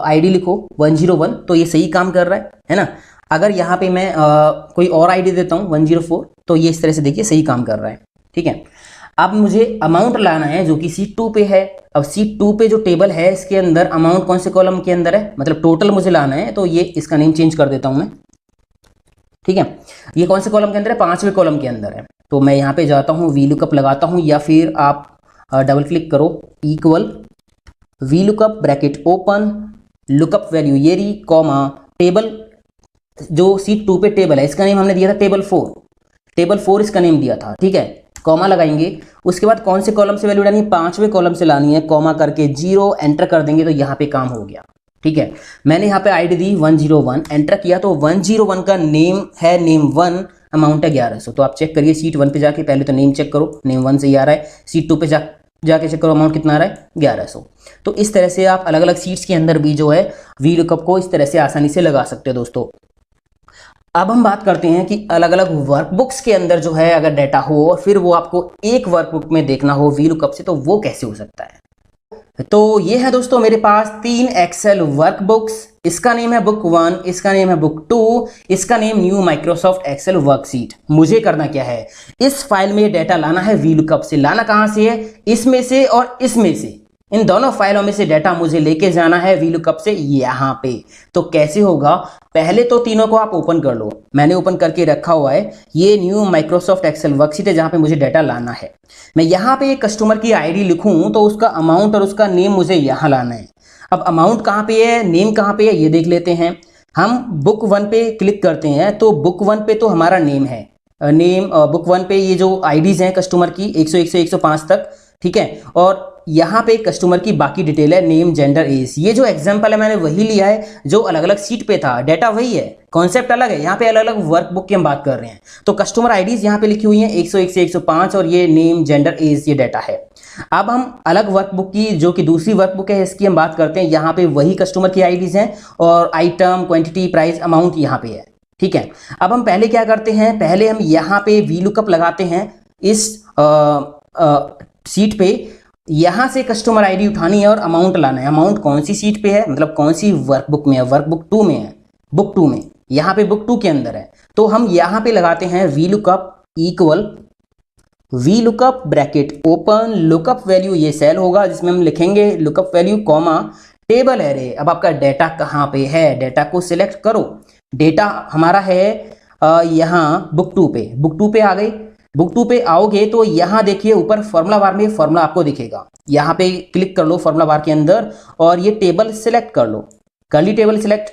आईडी लिखो 101, तो ये सही काम कर रहा है ना। अगर यहाँ पे मैं कोई और आईडी देता हूँ 104, तो ये इस तरह से देखिए सही काम कर रहा है, ठीक है। अब मुझे अमाउंट लाना है जो कि C2 पे है। अब C2 पे जो टेबल है इसके अंदर अमाउंट कौन से कॉलम के अंदर है, मतलब टोटल मुझे लाना है, तो ये इसका नेम चेंज कर देता हूं मैं, ठीक है। ये कौन से कॉलम के अंदर है, 5वें कॉलम के अंदर है। तो मैं यहाँ पे जाता हूँ, VLOOKUP लगाता हूँ, या फिर आप डबल क्लिक करो, equal VLOOKUP bracket open lookup value ये रही, कॉमा टेबल जो C2 पे टेबल है इसका नेम हमने दिया था टेबल 4 इसका नेम दिया था, ठीक है। कॉमा लगाएंगे, उसके बाद कौन से कॉलम से वैल्यू लानी है, 5वें कॉलम से लानी है, कॉमा करके 0 एंटर कर देंगे तो यहाँ पे काम हो गया, ठीक है। मैंने यहाँ पे आईडी दी 101, एंटर किया तो 101 का नेम है नेम 1, अमाउंट है 1100। तो आप चेक करिए सीट 1 पे जाके, पहले तो नेम चेक करो, नेम 1 से ही आ रहा है। सीट 2 पे जाके चेक करो अमाउंट कितना आ रहा है, 1100। तो इस तरह से आप अलग अलग सीट्स के अंदर भी जो है VLOOKUP को इस तरह से आसानी से लगा सकते हो दोस्तों। अब हम बात करते हैं कि अलग अलग वर्कबुक्स के अंदर जो है अगर डाटा हो और फिर वो आपको एक वर्कबुक में देखना हो VLOOKUP से, तो वो कैसे हो सकता है। तो ये है दोस्तों मेरे पास 3 एक्सेल वर्कबुक्स, इसका नेम है बुक 1, इसका नेम है बुक 2, इसका name new Microsoft Excel worksheet. मुझे करना क्या है, इस फाइल में डाटा लाना है VLOOKUP से। लाना कहां से है, इसमें से और इसमें से, इन दोनों फाइलों में से डाटा मुझे लेके जाना है VLOOKUP से यहाँ पे। तो कैसे होगा, पहले तो तीनों को आप ओपन कर लो, मैंने ओपन करके रखा हुआ है। ये न्यू माइक्रोसॉफ्ट एक्सेल वर्कशीट है जहां पे मुझे डाटा लाना है। मैं यहाँ पे एक कस्टमर की आईडी लिखूं तो उसका अमाउंट और उसका नेम मुझे यहाँ लाना है। अब अमाउंट कहाँ पे है, नेम कहाँ पे है, ये देख लेते हैं। हम बुक 1 पे क्लिक करते हैं तो बुक 1 पे तो हमारा नेम है, नेम बुक 1 पे ये जो आईडीज हैं कस्टमर की 101 से 105 तक, ठीक है। और यहाँ पे कस्टमर की बाकी डिटेल है, नेम जेंडर एज। ये जो एग्जांपल है मैंने वही लिया है जो अलग अलग सीट पे था, डाटा वही है, कॉन्सेप्ट अलग है। यहाँ पे अलग अलग वर्कबुक की हम बात कर रहे हैं। तो कस्टमर आईडीज यहाँ पे लिखी हुई हैं 101 से 105 और ये नेम जेंडर एज ये डाटा है। अब हम अलग वर्कबुक की जो कि दूसरी वर्कबुक है इसकी हम बात करते हैं। यहाँ पे वही कस्टमर की आईडीज हैं और आइटम, क्वांटिटी, प्राइस, अमाउंट यहाँ पे है, ठीक है। अब हम पहले क्या करते हैं, पहले हम यहाँ पे VLOOKUP लगाते हैं इस सीट पे। यहां से कस्टमर आईडी उठानी है और अमाउंट लाना है। अमाउंट कौन सी सीट पे है, मतलब कौन सी वर्कबुक में है, वर्कबुक 2 में है, बुक 2 में, यहाँ पे बुक 2 के अंदर है। तो हम यहाँ पे लगाते हैं VLOOKUP equal VLOOKUP bracket open lookup value, ये सेल होगा जिसमें हम लिखेंगे lookup value, comma table array. अब आपका डाटा कहाँ पे है, डाटा को सिलेक्ट करो। डाटा हमारा है यहाँ बुक 2 पे, बुक 2 पे आ गई। बुक 2 पे आओगे तो यहाँ देखिए ऊपर फॉर्मूला बार में फॉर्मूला आपको दिखेगा, यहाँ पे क्लिक कर लो फॉर्मूला बार के अंदर और ये टेबल सिलेक्ट कर लो, कर ली टेबल सिलेक्ट।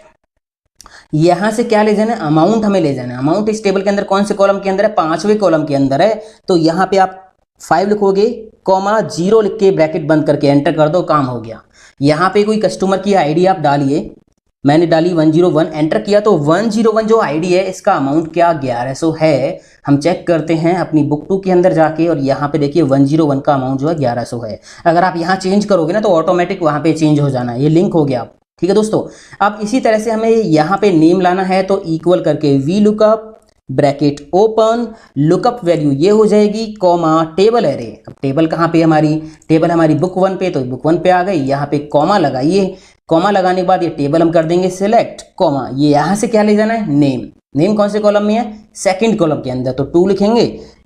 यहाँ से क्या ले जाना है, अमाउंट हमें ले जाना है। अमाउंट इस टेबल के अंदर कौन से कॉलम के अंदर है, 5वें कॉलम के अंदर है। तो यहाँ पे आप 5 लिखोगे, कॉमा 0 लिख के ब्रैकेट बंद करके एंटर कर दो, काम हो गया। यहाँ पे कोई कस्टमर की आईडी आप डालिए, मैंने डाली 101, एंटर किया तो 101 जो आईडी है इसका अमाउंट क्या 1100 है। हम चेक करते हैं अपनी बुक 2 के अंदर जाके और यहाँ पे देखिए 101 का अमाउंट जो है 1100 है। अगर आप यहाँ चेंज करोगे ना तो ऑटोमेटिक वहाँ पे चेंज हो जाना है, ये लिंक हो गया आप, ठीक है दोस्तों। अब इसी तरह से हमें यहाँ पे नेम लाना है तो इक्वल करके VLOOKUP bracket open lookup value ये हो जाएगी, कॉमा टेबल एरे। अब टेबल कहाँ पे हमारी, टेबल हमारी बुक 1 पे, तो बुक 1 पे आ गई। यहाँ पे कॉमा लगाइए, कॉमा लगाने के बाद ये टेबल हम कर देंगे सिलेक्ट, कॉमा ये यहाँ से क्या ले जाना है, नेम। नेम कौन से कॉलम में है, 2nd कॉलम के अंदर, तो 2 लिखेंगे,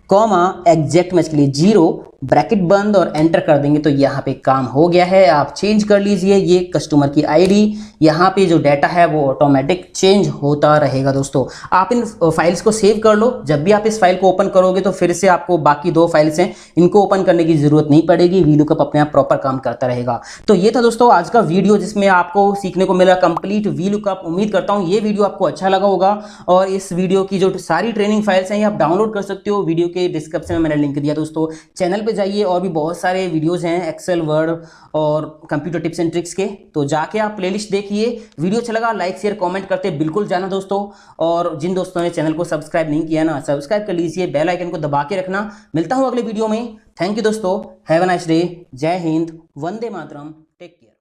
कॉमा एग्जैक्ट मैच के लिए 0 ब्रैकेट बंद और एंटर कर देंगे तो यहाँ पे काम हो गया है। आप चेंज कर लीजिए ये कस्टमर की आईडी, यहाँ पे जो डाटा है वो ऑटोमेटिक चेंज होता रहेगा दोस्तों। आप इन फाइल्स को सेव कर लो, जब भी आप इस फाइल को ओपन करोगे तो फिर से आपको बाकी 2 फाइल्स हैं इनको ओपन करने की जरूरत नहीं पड़ेगी, VLOOKUP अपने आप प्रॉपर काम करता रहेगा। तो ये था दोस्तों आज का वीडियो जिसमें आपको सीखने को मिला कंप्लीट VLOOKUP। उम्मीद करता हूँ ये वीडियो आपको अच्छा लगा होगा और इस वीडियो की जो सारी ट्रेनिंग फाइल्स हैं ये आप डाउनलोड कर सकते हो, वीडियो के डिस्क्रिप्शन में मैंने लिंक दिया दोस्तों। चैनल पे जाइए, और भी बहुत सारे वीडियोस हैं एक्सेल, वर्ड और कंप्यूटर टिप्स एंड ट्रिक्स के, तो जाके आप प्लेलिस्ट देखिए। वीडियो अच्छा लगा लाइक शेयर कमेंट करते बिल्कुल जाना दोस्तों, और जिन दोस्तों ने चैनल को सब्सक्राइब नहीं किया ना, सब्सक्राइब कर लीजिए, बेल आइकन को दबा के रखना। मिलता हूं अगले वीडियो में, थैंक यू दोस्तों, हैव अ नाइस डे, जय हिंद, वंदे मातरम, टेक केयर।